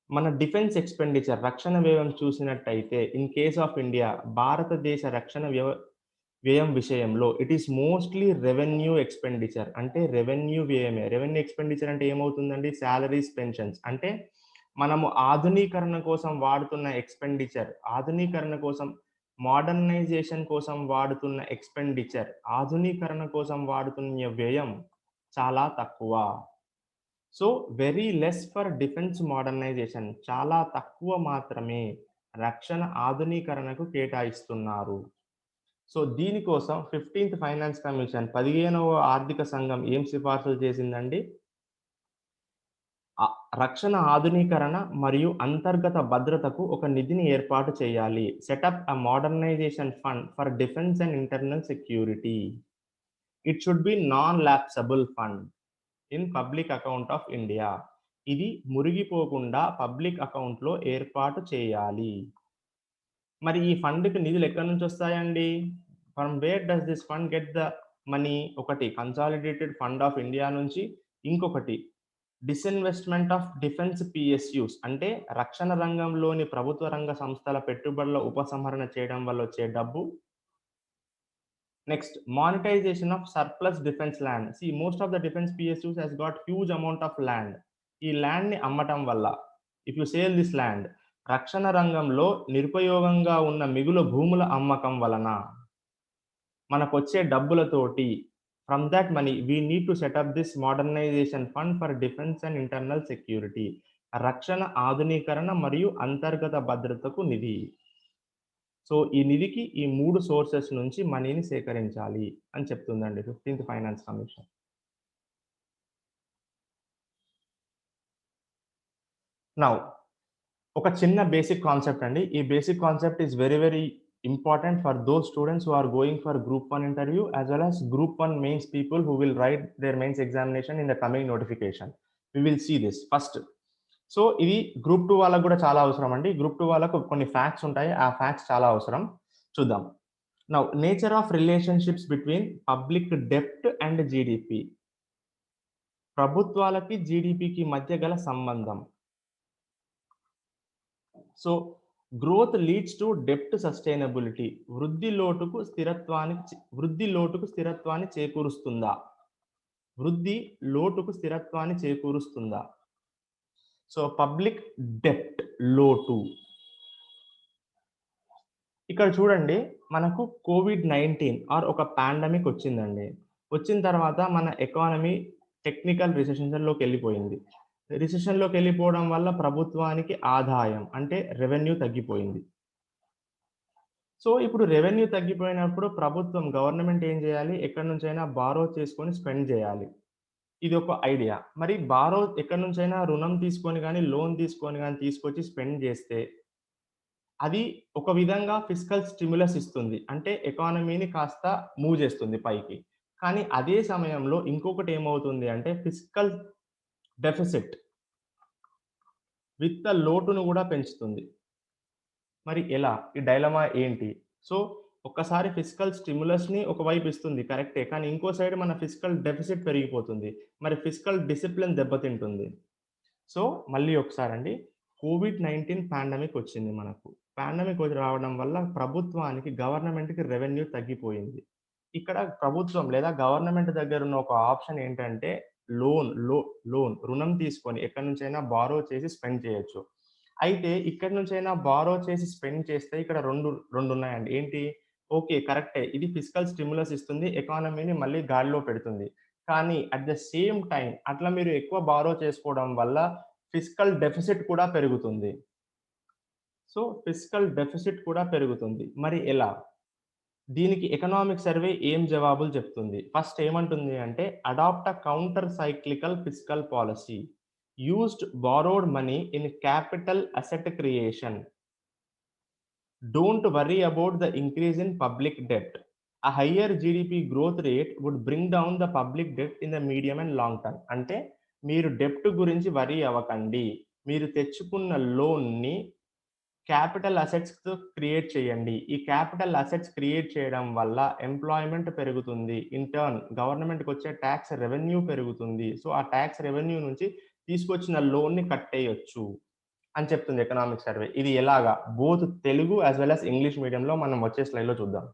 మన డిఫెన్స్ ఎక్స్‌పెండిచర్ రక్షణ వ్యయం చూసినట్టయితే ఇన్ కేస్ ఆఫ్ ఇండియా భారతదేశ రక్షణ వ్యయం విషయంలో it is mostly revenue expenditure అంటే రెవెన్యూ వ్యయమే. రెవెన్యూ ఎక్స్‌పెండిచర్ అంటే ఏమవుతుందండి? Salaries, pensions. అంటే మనము ఆధునీకరణ కోసం వాడుతున్న ఎక్స్‌పెండిచర్, ఆధునీకరణ కోసం మోడర్నైజేషన్ కోసం వాడుతున్న ఎక్స్‌పెండిచర్, ఆధునీకరణ కోసం వాడుతున్న వ్యయం చాలా తక్కువ. So, very less for defence modernisation. చాలా తక్కువ మాత్రమే రక్షణ ఆధునీకరణకు కేటాయిస్తున్నారు. సో, దీనికోసం 15థ్ ఫైనాన్స్ కమిషన్ 15వ ఆర్థిక సంఘం ఏం సిఫార్సులు చేసిందండి? రక్షణ ఆధునీకరణ మరియు అంతర్గత భద్రతకు ఒక నిధిని ఏర్పాటు చేయాలి. Set up a modernisation fund for defence and internal security. It should be non lapsable fund in public account of India. ఇది మురిగిపోకుండా పబ్లిక్ అకౌంట్‌లో ఏర్పాటు చేయాలి. మరి ఈ ఫండ్‌కి నిధులు ఎక్కడి నుంచి వస్తాయండి? From where does this fund get the money? ఒకటి కన్సాలిడేటెడ్ ఫండ్ ఆఫ్ ఇండియా నుంచి, ఇంకొకటి డిస్ఇన్వెస్ట్‌మెంట్ ఆఫ్ డిఫెన్స్ పిఎస్‌యుస్ అంటే రక్షణ రంగంలోని ప్రభుత్వ రంగ సంస్థల పెట్టుబడుల ఉపసంహరణ చేయడం వల్ల వచ్చే డబ్బు. Next monetisation of surplus defence land. See most of the defence PSUs has got huge amount of land. ఈ ల్యాండ్‌ని అమ్మటం వల్ల, if you sale this land, రక్షణ రంగంలో నిరుపయోగంగా ఉన్న మిగులు భూముల అమ్మకం వలన మనకొచ్చే డబ్బులతోటి, from that money we need to set up this modernisation fund for defence and internal security. రక్షణ ఆధునీకరణ మరియు అంతర్గత భద్రతకు నిధి. సో ఈ నిధికి ఈ 3 సోర్సెస్ నుంచి మనీని సేకరించాలి అని చెప్తుందండి 15th ఫైనాన్స్ కమిషన్. నౌ ఒక చిన్న బేసిక్ కాన్సెప్ట్ అండి. ఈ basic concept is very very important for those students who are going for group 1 interview as well as group 1 mains people who will write their mains examination in the coming notification. We will see this first. So ఇది group 2 వాళ్ళకి కూడా చాలా అవసరం అండి. Group 2 వాళ్ళకు కొన్ని facts ఉంటాయి. ఆ ఫ్యాక్ట్స్ చాలా అవసరం. చూద్దాం. Now nature of relationships between public డెబ్ట్ అండ్ జీడీపీ. ప్రభుత్వాలకి జీడీపీకి మధ్య గల సంబంధం. సో గ్రోత్ లీడ్స్ టు డెప్ట్ సస్టైనబిలిటీ. వృద్ధి లోటుకు స్థిరత్వాన్ని చేకూరుస్తుందా? వృద్ధి లోటుకు స్థిరత్వాన్ని చేకూరుస్తుందా? సో పబ్లిక్ డెప్ట్ లోటు. ఇక్కడ చూడండి, మనకు కోవిడ్-19 ఆర్ ఒక పాండమిక్ వచ్చిందండి. వచ్చిన తర్వాత మన ఎకానమీ టెక్నికల్ రిసెషన్‌లోకి వెళ్ళిపోయింది. రిసెషన్‌లోకి వెళ్ళిపోవడం వల్ల ప్రభుత్వానికి ఆదాయం అంటే రెవెన్యూ తగ్గిపోయింది. సో ఇప్పుడు రెవెన్యూ తగ్గిపోయినప్పుడు ప్రభుత్వం గవర్నమెంట్ ఏం చేయాలి? ఎక్కడి నుంచైనా బారో చేసుకొని స్పెండ్ చేయాలి. ఇది ఒక ఐడియా. మరి బారో ఎక్కడి నుంచైనా రుణం తీసుకొని గాని, లోన్ తీసుకొని గాని తీసుకొచ్చి స్పెండ్ చేస్తే అది ఒక విధంగా ఫిస్కల్ స్టిమ్యులస్ ఇస్తుంది. అంటే ఎకానమీని కాస్త మూవ్ చేస్తుంది పైకి. కానీ అదే సమయంలో ఇంకొకటి ఏమవుతుంది అంటే ఫిస్కల్ డెఫిసిట్ విత్త లోటును కూడా పెంచుతుంది. మరి ఎలా? ఈ డైలమా ఏంటి? సో ఒక్కసారి ఫిస్కల్ స్టిమ్యులస్‌ని ఒకవైపు ఇస్తుంది కరెక్టే. కానీ ఇంకో సైడ్ మన ఫిస్కల్ డెఫిసిట్ పెరిగిపోతుంది. మరి ఫిస్కల్ డిసిప్లిన్ దెబ్బతింటుంది. సో మళ్ళీ ఒకసారండి, కోవిడ్-19 పాండమిక్ వచ్చింది మనకు. పాండమిక్ రావడం వల్ల ప్రభుత్వానికి, గవర్నమెంట్‌కి రెవెన్యూ తగ్గిపోయింది. ఇక్కడ ప్రభుత్వం లేదా గవర్నమెంట్ దగ్గర ఉన్న ఒక ఆప్షన్ ఏంటంటే లోన్ రుణం తీసుకొని ఎక్కడి నుంచైనా బారో చేసి స్పెండ్ చేయొచ్చు. అయితే ఇక్కడి నుంచైనా బారో చేసి స్పెండ్ చేస్తే ఇక్కడ 2 ఉన్నాయండి. ఏంటి? ఓకే. కరెక్టే. ఇది ఫిస్కల్ స్టిమ్యులస్ ఇస్తుంది. ఎకానమీని మళ్ళీ గాడిలో పెడుతుంది. కానీ అట్ ద సేమ్ టైమ్ అట్లా మీరు ఎక్కువ బారో చేసుకోవడం వల్ల ఫిస్కల్ డెఫిసిట్ కూడా పెరుగుతుంది. సో ఫిస్కల్ డెఫిసిట్ కూడా పెరుగుతుంది. మరి ఎలా? దీనికి ఎకనామిక్ సర్వే ఏం జవాబులు చెప్తుంది? ఫస్ట్ ఏమంటుంది అంటే adopt a counter cyclical fiscal policy. Used borrowed money in capital asset creation. Don't worry about the increase in public debt. A higher GDP growth rate would bring down the public debt in the medium and long term. అంటే మీరు డెబ్ట్ గురించి worry అవ్వకండి. మీరు తెచ్చుకున్న లోన్‌ని capital అసెట్స్‌తో create చేయండి. ఈ క్యాపిటల్ అసెట్స్ క్రియేట్ చేయడం వల్ల ఎంప్లాయ్‌మెంట్ పెరుగుతుంది. ఇన్ టర్న్ గవర్నమెంట్‌కి వచ్చే టాక్స్ రెవెన్యూ పెరుగుతుంది. సో ఆ టాక్స్ రెవెన్యూ నుంచి తీసుకొచ్చిన లోన్‌ని కట్టేయొచ్చు అని చెప్తుంది ఎకనామిక్ సర్వే. ఇది ఎలాగా? Both Telugu as well as English మీడియంలో మనం వచ్చే స్లైడ్‌లో చూద్దాం.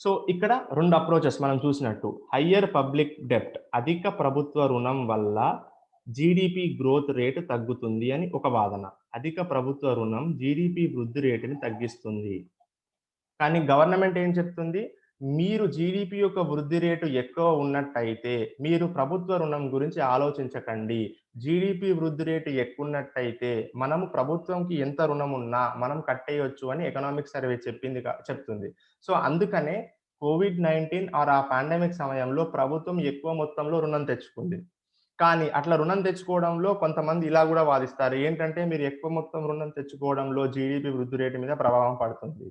సో ఇక్కడ 2 అప్రోచెస్ మనం చూసినట్టు. హయ్యర్ పబ్లిక్ డెబ్ట్ అధిక ప్రభుత్వ రుణం వల్ల జీడీపీ గ్రోత్ రేట్ తగ్గుతుంది అని ఒక వాదన. అధిక ప్రభుత్వ రుణం జీడీపీ వృద్ధి రేటుని తగ్గిస్తుంది. కానీ గవర్నమెంట్ ఏం చెప్తుంది? మీరు జీడీపీ యొక్క వృద్ధి రేటు ఎక్కువ ఉన్నట్టయితే మీరు ప్రభుత్వ రుణం గురించి ఆలోచించకండి. జీడీపీ వృద్ధి రేటు ఎక్కువున్నట్టయితే మనము ప్రభుత్వంకి ఎంత రుణం ఉన్నా మనం కట్టేయొచ్చు అని ఎకనామిక్ సర్వే చెప్తుంది. సో అందుకనే కోవిడ్-19 ఆర్ ఆ పాండమిక్ సమయంలో ప్రభుత్వం ఎక్కువ మొత్తంలో రుణం తెచ్చుకుంది. కానీ అట్లా రుణం తెచ్చుకోవడంలో కొంతమంది ఇలా కూడా వాదిస్తారు. ఏంటంటే మీరు ఎక్కువ మొత్తం రుణం తెచ్చుకోవడంలో జీడీపీ వృద్ధి రేటు మీద ప్రభావం పడుతుంది.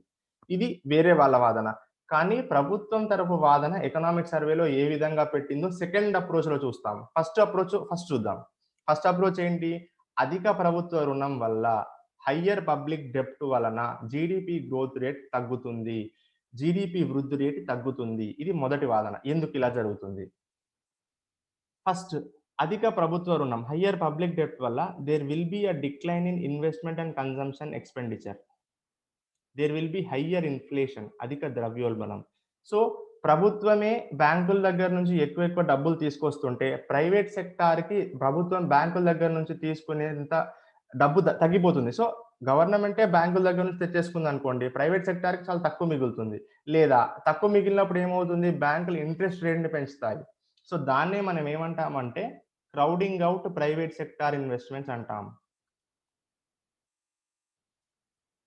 ఇది వేరే వాళ్ళ వాదన. కానీ ప్రభుత్వం తరపు వాదన ఎకనామిక్ సర్వేలో ఏ విధంగా పెట్టిందో సెకండ్ అప్రోచ్‌లో చూస్తాం. ఫస్ట్ చూద్దాం. ఫస్ట్ అప్రోచ్ ఏంటి? అధిక ప్రభుత్వ రుణం వల్ల హయ్యర్ పబ్లిక్ డెబ్ట్ వలన జీడీపీ గ్రోత్ రేట్ తగ్గుతుంది. జీడీపీ వృద్ధి రేటు తగ్గుతుంది. ఇది మొదటి వాదన. ఎందుకు ఇలా జరుగుతుంది? ఫస్ట్ అధిక ప్రభుత్వ రుణం హయ్యర్ పబ్లిక్ డెబ్ట్ వల్ల there will be a decline in investment and consumption expenditure. There will be higher inflation అధిక ద్రవ్యోల్బణం. సో, ప్రభుత్వమే బ్యాంకుల దగ్గర నుంచి ఎక్కువ డబ్బులు తీసుకొస్తుంటే ప్రైవేట్ సెక్టార్‌కి ప్రభుత్వం బ్యాంకుల దగ్గర నుంచి తీసుకునేంత డబ్బు తగ్గిపోతుంది. సో, గవర్నమెంటే బ్యాంకుల దగ్గర నుంచి తెచ్చేసుకుందనుకోండి, ప్రైవేట్ సెక్టార్‌కి చాలా తక్కువ మిగులుతుంది. లేదా తక్కువ మిగిలినప్పుడు ఏమవుతుంది? బ్యాంకులు ఇంట్రెస్ట్ రేట్‌ని పెంచుతాయి. సో, దాన్నే మనం ఏమంటామంటే crowding out private sector investments అంటాం.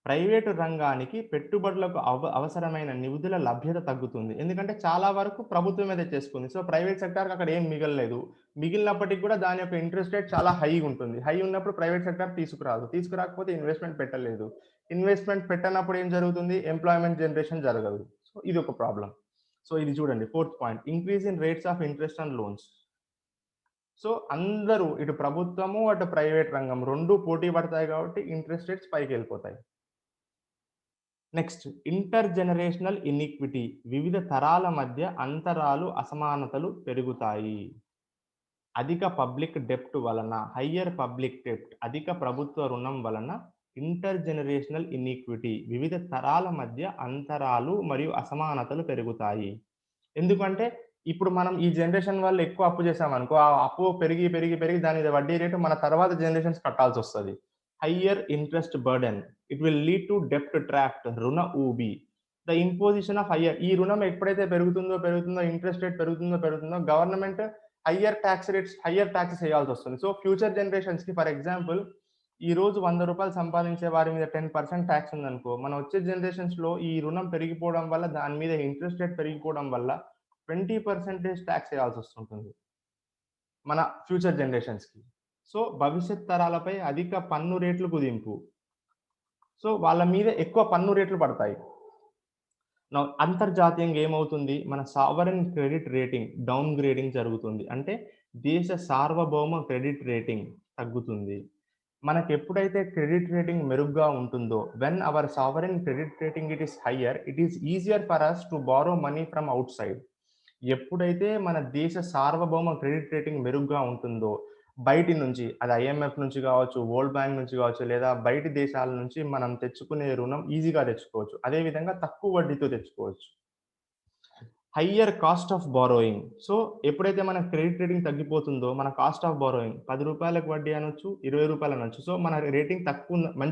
ప్రైవేటు రంగానికి పెట్టుబడులకు అవసరమైన నిధుల లభ్యత తగ్గుతుంది. ఎందుకంటే చాలా వరకు ప్రభుత్వమే తెచ్చేసుకుంది. సో, ప్రైవేట్ సెక్టార్‌కి అక్కడ ఏం మిగలలేదు. మిగిలినప్పటికి కూడా దాని యొక్క ఇంట్రెస్ట్ రేట్ చాలా హైగా ఉంటుంది. హై ఉన్నప్పుడు ప్రైవేట్ సెక్టార్ తీసుకురాదు. తీసుకురాకపోతే ఇన్వెస్ట్‌మెంట్ పెట్టలేదు. ఇన్వెస్ట్‌మెంట్ పెట్టనప్పుడు ఏం జరుగుతుంది? ఎంప్లాయ్‌మెంట్ జనరేషన్ జరగదు. సో, ఇది ఒక ప్రాబ్లమ్. సో, ఇది చూడండి fourth point. Increase in rates of interest on loans. So, అందరూ ఇటు ప్రభుత్వము, అటు ప్రైవేట్ రంగం 2 పోటీ పడతాయి కాబట్టి ఇంట్రెస్ట్ రేట్స్ పైకెళ్ళిపోతాయి. నెక్స్ట్ ఇంటర్ జనరేషనల్ ఇన్ఈక్విటీ వివిధ తరాల మధ్య అంతరాలు అసమానతలు పెరుగుతాయి. అధిక పబ్లిక్ డెప్ట్ వలన హయ్యర్ పబ్లిక్ డెప్ట్ అధిక ప్రభుత్వ రుణం వలన ఇంటర్ జనరేషనల్ ఇన్ఈక్విటీ వివిధ తరాల మధ్య అంతరాలు మరియు అసమానతలు పెరుగుతాయి. ఎందుకంటే ఇప్పుడు మనం ఈ జనరేషన్ వాళ్ళు ఎక్కువ అప్పు చేసామనుకో, ఆ అప్పు పెరిగి దాని మీద వడ్డీ రేటు మన తర్వాత జనరేషన్స్ కట్టాల్సొస్తది. Higher interest burden. It will lead to డెప్ట్ ట్రాప్ట్ రుణ ఊబి. ద ఇంపోజిషన్ ఆఫ్ హయ్యర్ ఈ రుణం ఎప్పుడైతే పెరుగుతుందో ఇంట్రెస్ట్ రేట్ పెరుగుతుందో గవర్నమెంట్ హయ్యర్ టాక్సెస్ వేయాల్సొస్తుంది. సో, ఫ్యూచర్ జనరేషన్స్‌కి ఫర్ ఎగ్జాంపుల్ ఈ రోజు రూ. 100 సంపాదించే వారి మీద 10% టాక్స్ ఉందనుకో, మన వచ్చే జనరేషన్స్‌లో ఈ రుణం పెరిగిపోవడం వల్ల దాని మీద ఇంట్రెస్ట్ రేట్ పెరిగిపోవడం వల్ల 20% టాక్స్ వేయాల్సొస్తుంటుంది మన ఫ్యూచర్ జనరేషన్స్‌కి. సో, భవిష్యత్ తరాలపై అధిక పన్ను రేట్లు కుదింపు. సో, వాళ్ళ మీద ఎక్కువ పన్ను రేట్లు పడతాయి. అంతర్జాతీయంగా ఏమవుతుంది? మన sovereign credit rating down grading జరుగుతుంది. అంటే దేశ సార్వభౌమ క్రెడిట్ రేటింగ్ తగ్గుతుంది. మనకెప్పుడైతే క్రెడిట్ రేటింగ్ మెరుగ్గా ఉంటుందో, when our sovereign credit rating it is higher, it is easier for us to borrow money from outside. ఎప్పుడైతే మన దేశ సార్వభౌమ క్రెడిట్ రేటింగ్ మెరుగ్గా ఉంటుందో, బయటి నుంచి అది ఐఎంఎఫ్ నుంచి కావచ్చు, వరల్డ్ బ్యాంక్ నుంచి కావచ్చు, లేదా బయటి దేశాల నుంచి మనం తెచ్చుకునే రుణం ఈజీగా తెచ్చుకోవచ్చు. అదే విధంగా తక్కువ వడ్డీతో తెచ్చుకోవచ్చు. Higher cost of borrowing. So, ఎప్పుడైతే మన క్రెడిట్ రేటింగ్ తగ్గిపోతుందో, మన కాస్ట్ ఆఫ్ బారోయింగ్ రూ. 10కి వడ్డీ అనొచ్చు, రూ. 20 అనొచ్చు. సో, మన రేటింగ్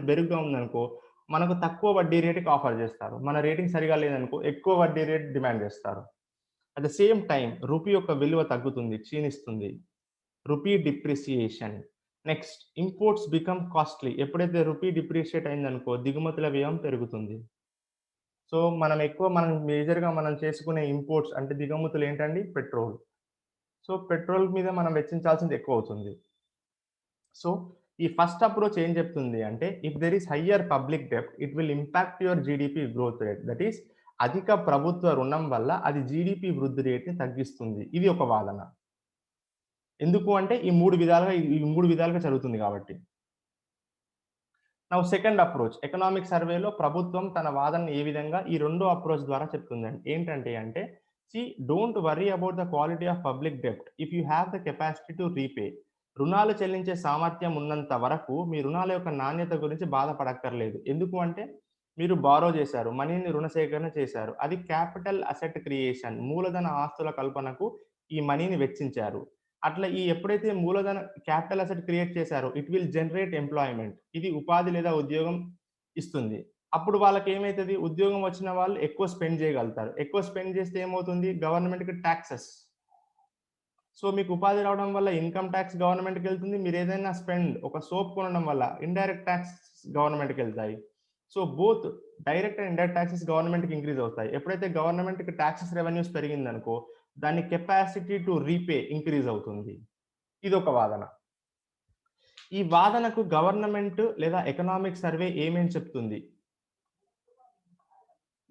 మెరుగ్గా ఉందనుకో, మనకు తక్కువ వడ్డీ రేట్‌కి ఆఫర్ చేస్తారు. మన రేటింగ్ సరిగా లేదనుకో, ఎక్కువ వడ్డీ రేట్ డిమాండ్ చేస్తారు. At the same time rupee యొక్క విలువ తగ్గుతుంది, క్షీణిస్తుంది. Rupee depreciation. Next imports become costly. ఎప్పుడైతే రూపీ డిప్రిషియేట్ అయిందనుకో, దిగుమతుల వ్యయం పెరుగుతుంది. సో, మనం మేజర్‌గా మనం చేసుకునే ఇంపోర్ట్స్ అంటే దిగుమతులు ఏంటండి? పెట్రోల్. సో, పెట్రోల్ మీద మనం వెచ్చించాల్సింది ఎక్కువవుతుంది. సో, ఈ ఫస్ట్ అప్రోచ్ ఏం చెప్తుంది అంటే, if there is higher public డెబ్ట్, it will impact your GDP growth rate. That is అధిక ప్రభుత్వ రుణం వల్ల అది జీడీపీ వృద్ధి రేట్‌ని తగ్గిస్తుంది. ఇది ఒక వాదన. ఎందుకు అంటే ఈ 3 విధాలుగా జరుగుతుంది కాబట్టి. నౌ సెకండ్ అప్రోచ్ ఎకనామిక్ సర్వేలో ప్రభుత్వం తన వాదనని ఏ విధంగా ఈ రెండో అప్రోచ్ ద్వారా చెప్తుందండి. ఏంటంటే don't worry about the quality of public డెబ్ట్ if you have the capacity to repay. రుణాలు చెల్లించే సామర్థ్యం ఉన్నంత వరకు మీ రుణాల యొక్క నాణ్యత గురించి బాధపడక్కర్లేదు. ఎందుకు అంటే మీరు బారో చేశారు. మనీని రుణ సేకరణ చేశారు. అది క్యాపిటల్ అసెట్ క్రియేషన్ మూలధన ఆస్తుల కల్పనకు ఈ మనీని వెచ్చించారు. అట్లా ఎప్పుడైతే మూలధన క్యాపిటల్ అసెట్ క్రియేట్ చేశారో ఇట్ విల్ జనరేట్ ఎంప్లాయ్‌మెంట్. ఇది ఉపాధి లేదా ఉద్యోగం ఇస్తుంది. అప్పుడు వాళ్ళకేమైతది? ఉద్యోగం వచ్చిన వాళ్ళు ఎక్కువ స్పెండ్ చేయగలుగుతారు. ఎక్కువ స్పెండ్ చేస్తే ఏమవుతుంది? గవర్నమెంట్‌కి టాక్సెస్. సో, మీకు ఉపాధి రావడం వల్ల ఇన్‌కమ్ టాక్స్ గవర్నమెంట్‌కెళ్తుంది. మీరేదైనా ఒక సోప్ కొనడం వల్ల ఇండైరెక్ట్ టాక్స్ గవర్నమెంట్‌కెళ్తాయి. So, both direct and indirect taxes గవర్నమెంట్‌కి ఇంక్రీజ్ అవుతాయి. ఎప్పుడైతే గవర్నమెంట్‌కి టాక్సెస్ రెవెన్యూస్ పెరిగిందనుకో, దాని కెపాసిటీ టు రీపే ఇంక్రీజ్ అవుతుంది. ఇదొక వాదన. ఈ వాదనకు గవర్నమెంట్ లేదా ఎకనామిక్ సర్వే ఏమేం చెప్తుంది?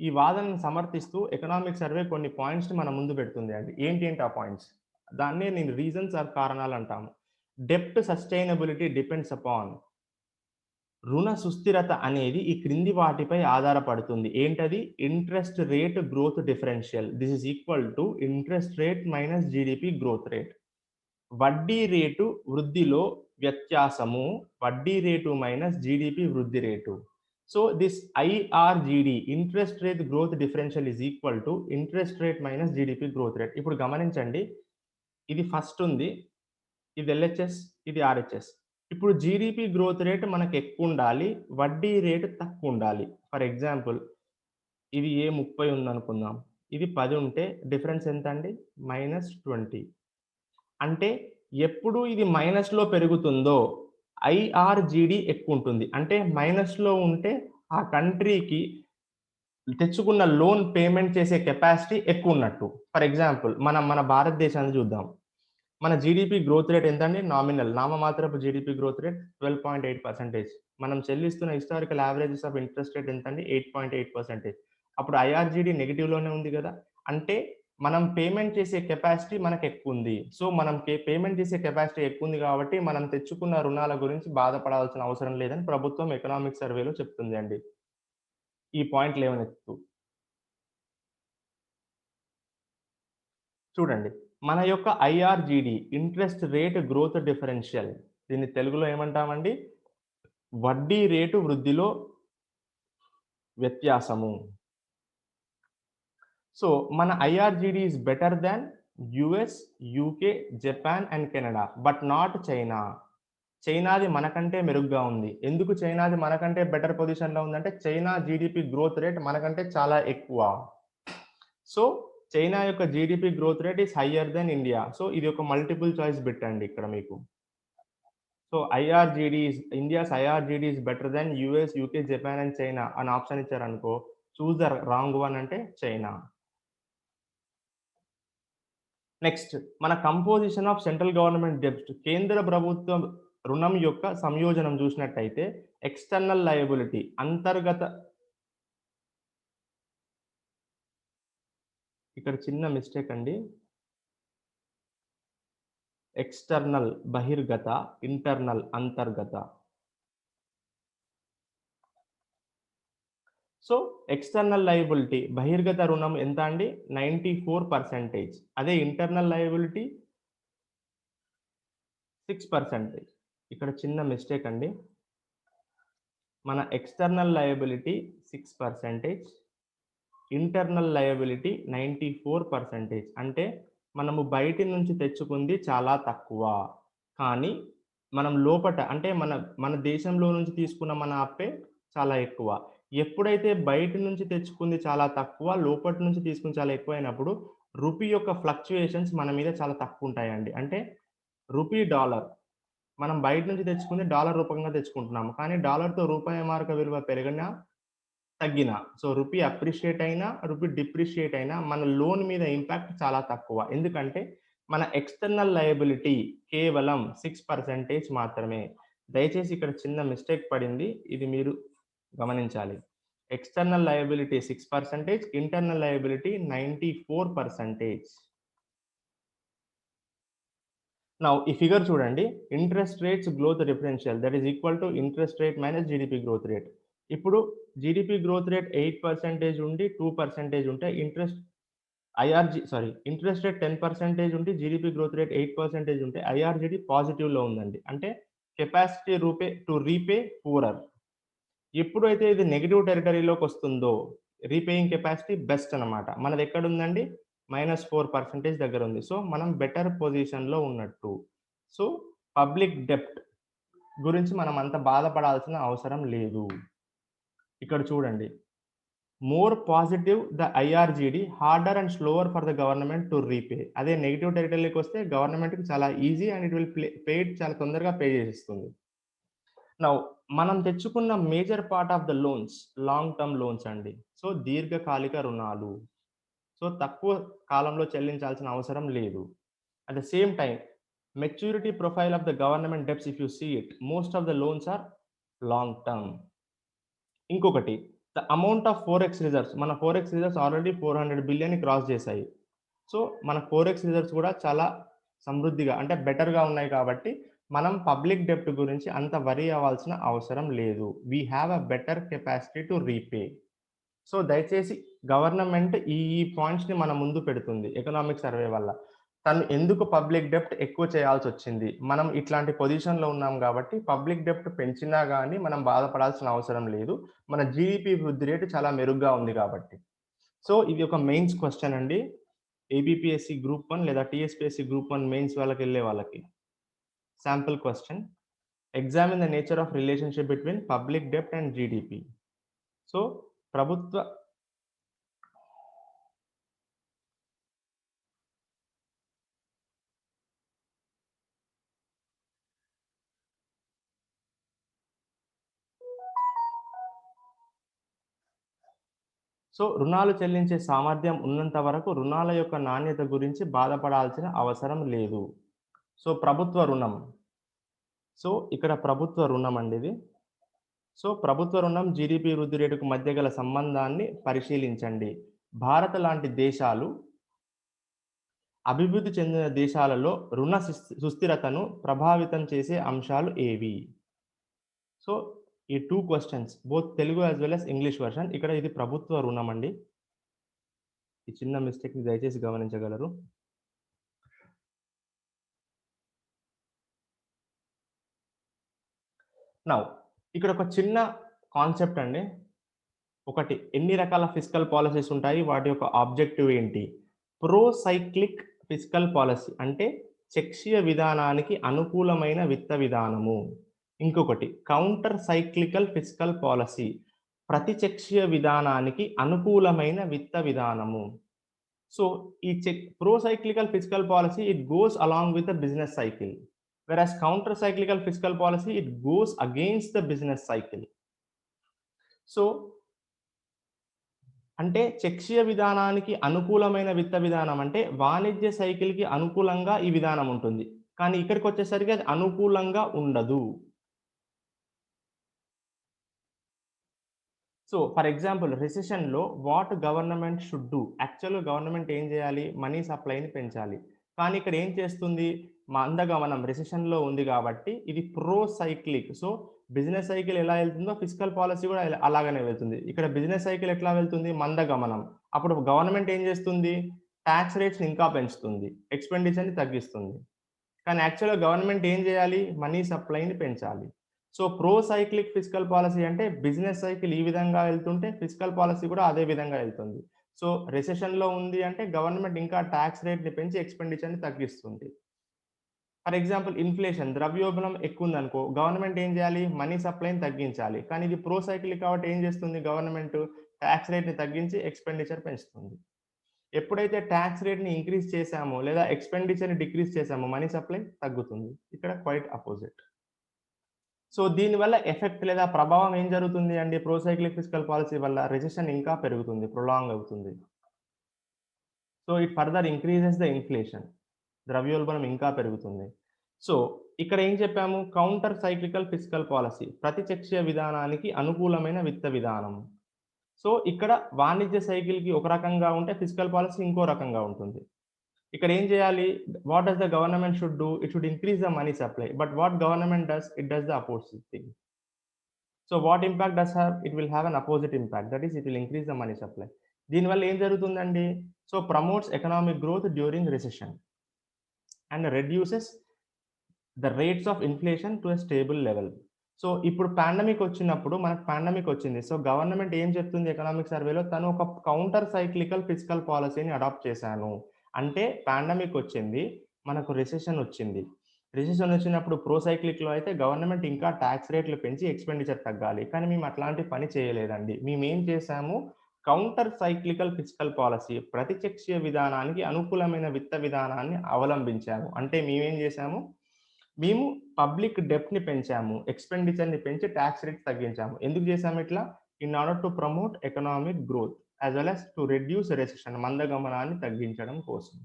ఈ వాదనను సమర్థిస్తూ ఎకనామిక్ సర్వే కొన్ని పాయింట్స్‌ని మన ముందు పెడుతుంది అండి. ఏంటి ఆ పాయింట్స్? దాన్నే నేను రీజన్స్ ఆర్ కారణాలు అంటాము. డెప్ట్ సస్టైనబిలిటీ డిపెండ్స్ అపాన్ రుణ సుస్థిరత అనేది ఈ క్రింది వాటిపై ఆధారపడుతుంది. ఏంటది? Interest rate growth differential. This is equal to interest rate minus GDP growth rate. వడ్డీ రేటు వృద్ధిలో వ్యత్యాసము వడ్డీ రేటు మైనస్ జీడీపీ వృద్ధి rate. So this IRGD interest rate growth differential is equal to interest rate minus GDP growth rate. ఇప్పుడు గమనించండి, ఇది first ఉంది, ఇది ఎల్హెచ్ఎస్, ఇది ఆర్హెచ్ఎస్. ఇప్పుడు జీడీపీ గ్రోత్ రేట్ మనకు ఎక్కువ ఉండాలి, వడ్డీ రేటు తక్కువ ఉండాలి. ఫర్ ఎగ్జాంపుల్ ఇది ఏ 30 ఉందనుకుందాం, ఇది 10 ఉంటే డిఫరెన్స్ ఎంత అండి? -20. అంటే ఎప్పుడు ఇది మైనస్‌లో పెరుగుతుందో ఐఆర్‌జీడీ ఎక్కువుంటుంది. అంటే మైనస్‌లో ఉంటే ఆ కంట్రీకి తెచ్చుకున్న లోన్ పేమెంట్ చేసే కెపాసిటీ ఎక్కువున్నట్టు. ఫర్ ఎగ్జాంపుల్ మన భారతదేశాన్ని చూద్దాం. మన జీడీపీ గ్రోత్ రేట్ ఎంతండి? నామినల్ నామమాత్రపు జీడీపీ గ్రోత్ రేట్ 12.8%. మనం చెల్లిస్తున్న historical averages of interest rate ఎంతండి? 8.8%. అప్పుడు ఐఆర్‌జీడీ నెగెటివ్‌లోనే ఉంది గదా! అంటే మనం పేమెంట్ చేసే కెపాసిటీ మనకెక్కువుంది. సో, మనం పేమెంట్ చేసే కెపాసిటీ ఎక్కువుంది కాబట్టి, మనం తెచ్చుకున్న రుణాల గురించి బాధపడాల్సిన అవసరం లేదని ప్రభుత్వం ఎకనామిక్ సర్వేలో చెప్తుంది అండి. ఈ పాయింట్ లేవనెత్తుతూ. చూడండి, మన యొక్క IRGD interest rate growth differential, దీన్ని తెలుగులో ఏమంటామండి? వడ్డీ రేటు వృద్ధిలో వ్యత్యాసము. సో, మన IRGD is better than US, UK, Japan and Canada. But not China. చైనాది మనకంటే మెరుగ్గా ఉంది. ఎందుకు చైనాది మనకంటే బెటర్ పొజిషన్‌లో ఉందంటే, చైనా జీడీపీ గ్రోత్ రేట్ మనకంటే చాలా ఎక్కువ. సో, చైనా యొక్క GDP growth rate is higher than India. So, ఇది ఒక మల్టిపుల్ చాయిస్ బిట్ అండి ఇక్కడ మీకు. So, India's IRGD is better than US, UK, Japan and China అని ఆప్షన్ ఇచ్చారనుకో, చూస్ ద రాంగ్ వన్ అంటే చైనా. నెక్స్ట్ మన కంపోజిషన్ ఆఫ్ సెంట్రల్ గవర్నమెంట్ డెబ్ట్, కేంద్ర ప్రభుత్వం రుణం యొక్క సంయోజనం చూసినట్టయితే ఎక్స్టర్నల్ లయబిలిటీ ఇక్కడ చిన్న మిస్టేక్ అండి. ఎక్స్టర్నల్ బహిర్గత, ఇంటర్నల్ అంతర్గత. సో ఎక్స్టర్నల్ లయబిలిటీ బహిర్గత రుణం ఎంత అండి? 94%. అదే ఇంటర్నల్ లయబిలిటీ 6%. ఇక్కడ చిన్న మిస్టేక్ అండి. మన ఎక్స్టర్నల్ లయబిలిటీ 6%, ఇంటర్నల్ లయబిలిటీ 94%. అంటే మనము బయటి నుంచి తెచ్చుకుంది చాలా తక్కువ. కానీ మనం లోపట అంటే మన మన దేశంలో నుంచి తీసుకున్న మన అప్పే చాలా ఎక్కువ. ఎప్పుడైతే బయట నుంచి తెచ్చుకుంది చాలా తక్కువ, లోపటి నుంచి తీసుకుంది చాలా ఎక్కువైనప్పుడు రూపీ యొక్క ఫ్లక్చుయేషన్స్ మన మీద చాలా తక్కువుంటాయండి. అంటే రూపీ, డాలర్ మనం బయట నుంచి తెచ్చుకుంది డాలర్ రూపంగా తెచ్చుకుంటున్నాము. కానీ డాలర్‌తో రూపాయి మారక విలువ పెరిగినా, తగ్గినా, సో రూపీ అప్రిషియేట్ అయినా, రూపీ డిప్రిషియేట్ అయినా మన లోన్ మీద ఇంపాక్ట్ చాలా తక్కువ. ఎందుకంటే మన ఎక్స్టర్నల్ లయబిలిటీ కేవలం 6% మాత్రమే. దయచేసి ఇక్కడ చిన్న మిస్టేక్ పడింది. ఇది మీరు గమనించాలి. External liability 6%, internal liability 94%. Now ఈ ఫిగర్ చూడండి. Interest rates growth differential that is equal to interest rate minus GDP growth rate. ఇప్పుడు జీడీపీ గ్రోత్ రేట్ 8% ఉండి 2% ఉంటే ఇంట్రెస్ట్ రేట్ 10% ఉండి జీడీపీ గ్రోత్ రేట్ 8% ఉంటే ఐఆర్‌జీడీ పాజిటివ్‌లో ఉందండి. అంటే కెపాసిటీ టు రీపే పూరర్. ఎప్పుడైతే ఇది నెగెటివ్ టెరిటరీలోకి వస్తుందో రీపేయింగ్ కెపాసిటీ బెస్ట్ అన్నమాట. మనది ఎక్కడుందండి? -4% దగ్గర ఉంది. సో, మనం బెటర్ పొజిషన్‌లో ఉన్నట్టు. సో, పబ్లిక్ డెబ్ట్ గురించి మనం అంత బాధపడాల్సిన అవసరం లేదు. ఇక్కడ చూడండి. More positive the IRGD harder and slower for the government to repay. అదే నెగెటివ్ టెరిటరీలోకి వస్తే గవర్నమెంట్‌కి చాలా ఈజీ అండ్ ఇట్ విల్ చాలా తొందరగా పే చేసేస్తుంది. నౌ మనం తెచ్చుకున్న major part of the loans long term loans అండి. సో, దీర్ఘకాలిక రుణాలు. సో, తక్కువ కాలంలో చెల్లించాల్సిన అవసరం లేదు. At the same time maturity profile of the government debts if you see it most of the loans are long term. ఇంకొకటి the amount of 4x reserves, మన 4x reserves already 400 billion cross చేశాయి. So మన 4x reserves కూడా చాలా సమృద్ధిగా అంటే బెటర్గా ఉన్నాయి కాబట్టి మనం పబ్లిక్ డెప్ట్ గురించి అంత వరీ అవ్వాల్సిన అవసరం లేదు. We have a better capacity to repay. So దయచేసి గవర్నమెంట్ ఈ పాయింట్స్ని మన ముందు పెడుతుంది ఎకనామిక్ సర్వే వల్ల. తను ఎందుకు పబ్లిక్ డెప్ట్ ఎక్కువ చేయాల్సి వచ్చింది, మనం ఇట్లాంటి పొజిషన్లో ఉన్నాం కాబట్టి పబ్లిక్ డెప్ట్ పెంచినా కానీ మనం బాధపడాల్సిన అవసరం లేదు, మన జీడిపి వృద్ధి రేటు చాలా మెరుగ్గా ఉంది కాబట్టి. సో ఇది ఒక మెయిన్స్ క్వశ్చన్ అండి, ఏబిపిఎస్సి గ్రూప్ 1 లేదా టీఎస్పిఎస్సి గ్రూప్ 1 మెయిన్స్ వాళ్ళకి వెళ్ళే వాళ్ళకి. Sample question, examine the nature of relationship between public డెప్ట్ అండ్ జీడిపి. సో ప్రభుత్వ సో రుణాలు చెల్లించే సామర్థ్యం ఉన్నంత వరకు రుణాల యొక్క నాణ్యత గురించి బాధపడాల్సిన అవసరం లేదు. సో ప్రభుత్వ రుణం, సో ఇక్కడ ప్రభుత్వ రుణం అండి ఇది. సో ప్రభుత్వ రుణం జీడిపి వృద్ధి రేటుకు మధ్య గల సంబంధాన్ని పరిశీలించండి. భారత లాంటి దేశాలు అభివృద్ధి చెందిన దేశాలలో రుణ సుస్థిరతను ప్రభావితం చేసే అంశాలు ఏవి? సో ఈ 2 questions both Telugu as well as English version. ఇక్కడ ఇది ప్రభుత్వ రుణం అండి. ఈ చిన్న మిస్టేక్‌ని దయచేసి గమనించగలరు. నౌ ఇక్కడ ఒక చిన్న కాన్సెప్ట్ అండి. ఒకటి, ఎన్ని రకాల ఫిస్కల్ పాలసీస్ ఉంటాయి, వాటి యొక్క ఆబ్జెక్టివ్ ఏంటి? ప్రోసైక్లిక్ ఫిస్కల్ పాలసీ అంటే చక్షీయ విధానానికి అనుకూలమైన విత్త విధానము. ఇంకొకటి కౌంటర్ సైక్లికల్ ఫిస్కల్ పాలసీ, ప్రతిచక్షీయ విధానానికి అనుకూలమైన విత్త విధానము. సో ఈ procyclical fiscal policy it goes along with the business cycle, whereas counter cyclical fiscal policy it goes against the business cycle. So అంటే చక్షీయ విధానానికి అనుకూలమైన విత్త విధానం అంటే వాణిజ్య సైకిల్కి అనుకూలంగా ఈ విధానం ఉంటుంది, కానీ ఇక్కడికి వచ్చేసరికి అది అనుకూలంగా ఉండదు. సో ఫర్ ఎగ్జాంపుల్ రిసెషన్లో వాట్ గవర్నమెంట్ షుడ్ డూ, యాక్చువల్గా గవర్నమెంట్ ఏం చేయాలి, మనీ సప్లైని పెంచాలి, కానీ ఇక్కడ ఏం చేస్తుంది, మందగమనం రిసెషన్లో ఉంది కాబట్టి ఇది pro cyclic. So business cycle ఎలా వెళ్తుందో ఫిస్కల్ పాలసీ కూడా అలాగనే వెళ్తుంది. ఇక్కడ బిజినెస్ సైకిల్ ఎట్లా వెళ్తుంది, మందగమనం. అప్పుడు గవర్నమెంట్ ఏం చేస్తుంది, ట్యాక్స్ రేట్స్ని ఇంకా పెంచుతుంది, ఎక్స్పెండిచర్ని తగ్గిస్తుంది. కానీ యాక్చువల్గా గవర్నమెంట్ ఏం చేయాలి, మనీ సప్లైని పెంచాలి. So pro cyclic fiscal policy అంటే బిజినెస్ సైకిల్ ఈ విధంగా వెళ్తుంటే ఫిస్కల్ పాలసీ కూడా అదే విధంగా వెళ్తుంది. సో రిసెషన్లో ఉంది అంటే గవర్నమెంట్ ఇంకా ట్యాక్స్ రేట్ని పెంచి ఎక్స్పెండిచర్ని తగ్గిస్తుంది. ఫర్ ఎగ్జాంపుల్ ఇన్ఫ్లేషన్, ద్రవ్యోల్బణం ఎక్కువ ఉందనుకో, గవర్నమెంట్ ఏం చేయాలి, మనీ సప్లైని తగ్గించాలి. కానీ ఇది ప్రో సైక్లిక్ కాబట్టి ఏం చేస్తుంది, గవర్నమెంట్ ట్యాక్స్ రేట్ని తగ్గించి ఎక్స్పెండిచర్ పెంచుతుంది. ఎప్పుడైతే ట్యాక్స్ రేట్ని ఇంక్రీజ్ చేశామో లేదా ఎక్స్పెండిచర్ని డిక్రీజ్ చేశామో మనీ సప్లై తగ్గుతుంది. ఇక్కడ క్వైట్ అపోజిట్. సో దీనివల్ల ఎఫెక్ట్ లేదా ప్రభావం ఏం జరుగుతుంది అండి, ప్రోసైక్లిక్ ఫిస్కల్ పాలసీ వల్ల రెసిషన్ ఇంకా పెరుగుతుంది, ప్రొలాంగ్ అవుతుంది. So it further increases the inflation, ద్రవ్యోల్బణం ఇంకా పెరుగుతుంది. సో ఇక్కడ ఏం చెప్పాము, కౌంటర్ సైక్లికల్ ఫిస్కల్ పాలసీ, ప్రతిచక్షీయ విధానానికి అనుకూలమైన విత్త విధానం. సో ఇక్కడ వాణిజ్య సైకిల్కి ఒక రకంగా ఉంటే ఫిస్కల్ పాలసీ ఇంకో రకంగా ఉంటుంది. ఇక్కడ ఏం చేయాలి, what does the government should do, it should increase the money supply, but what government does, it does the opposite thing. So what impact does have, it will have an opposite impact, that is it will increase the money supply. దీనివల్ల ఏం జరుగుతుందండి, so promotes economic growth during recession and reduces the rates of inflation to a stable level. So ఇప్పుడు pandemic వచ్చినప్పుడు, మనకు pandemic వచ్చింది, so government ఏం చెప్తుంది economic సర్వేలో, తను ఒక కౌంటర్ సైక్లికల్ ఫిస్కల్ పాలసీని అడాప్ట్ చేశాను అంటే పాండమిక్ వచ్చింది, మనకు రిసెషన్ వచ్చింది. రిసెషన్ వచ్చినప్పుడు ప్రోసైక్లిక్లో అయితే గవర్నమెంట్ ఇంకా ట్యాక్స్ రేట్లు పెంచి ఎక్స్పెండిచర్ తగ్గాలి, కానీ మేము అట్లాంటి పని చేయలేదండి. మేము ఏం చేశాము, కౌంటర్ సైక్లికల్ ఫిస్కల్ పాలసీ, ప్రతిచక్షీయ విధానానికి అనుకూలమైన విత్త విధానాన్ని అవలంబించాము. అంటే మేమేం చేశాము, మేము పబ్లిక్ డెప్ట్ని పెంచాము, ఎక్స్పెండిచర్ని పెంచి ట్యాక్స్ రేట్ తగ్గించాము. ఎందుకు చేశాము ఇట్లా, in order to promote economic growth as well as to reduce recession, మందగమనాన్ని తగ్గించడం కోసం.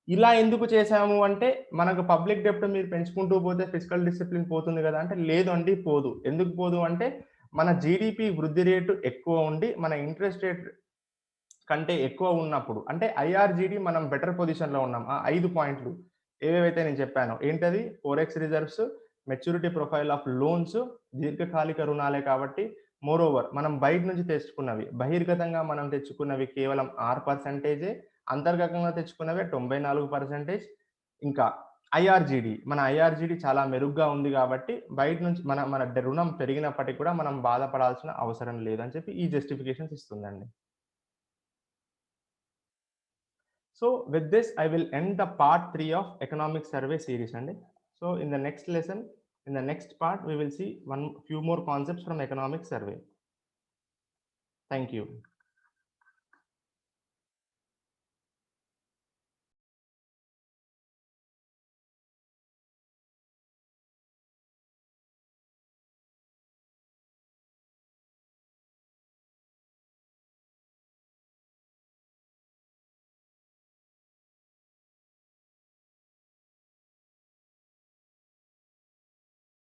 ఇలా ఎందుకు చేశాము అంటే, మనకు పబ్లిక్ డెప్ట్ మీరు పెంచుకుంటూ పోతే ఫిస్కల్ డిసిప్లిన్ పోతుంది కదా అంటే, లేదు అండి పోదు. ఎందుకు పోదు అంటే, మన జీడిపి వృద్ధి రేటు ఎక్కువ ఉండి మన ఇంట్రెస్ట్ రేట్ కంటే ఎక్కువ ఉన్నప్పుడు అంటే ఐఆర్జీడి మనం బెటర్ పొజిషన్‌లో ఉన్నాం. ఆ 5 పాయింట్లు ఏవేవైతే నేను చెప్పానో ఏంటది? Forex reserves, maturity profile of loans, దీర్ఘకాలిక రుణాలే కాబట్టి మోరోవర్ మనం బయట నుంచి తెచ్చుకున్నవి, బహిర్గతంగా మనం తెచ్చుకున్నవి కేవలం 6% అంతర్గతంగా తెచ్చుకున్నవే 94%. ఇంకా ఐఆర్జీడీ మన ఐఆర్జీడీ చాలా మెరుగ్గా ఉంది కాబట్టి బయట నుంచి మన మన రుణం పెరిగినప్పటికి కూడా మనం బాధపడాల్సిన అవసరం లేదని చెప్పి ఈ జస్టిఫికేషన్స్ ఇస్తుందండి. So with this, I will end the part 3 of economic survey series. And so in the next lesson, in the next part, we will see few more concepts from economic survey. Thank you.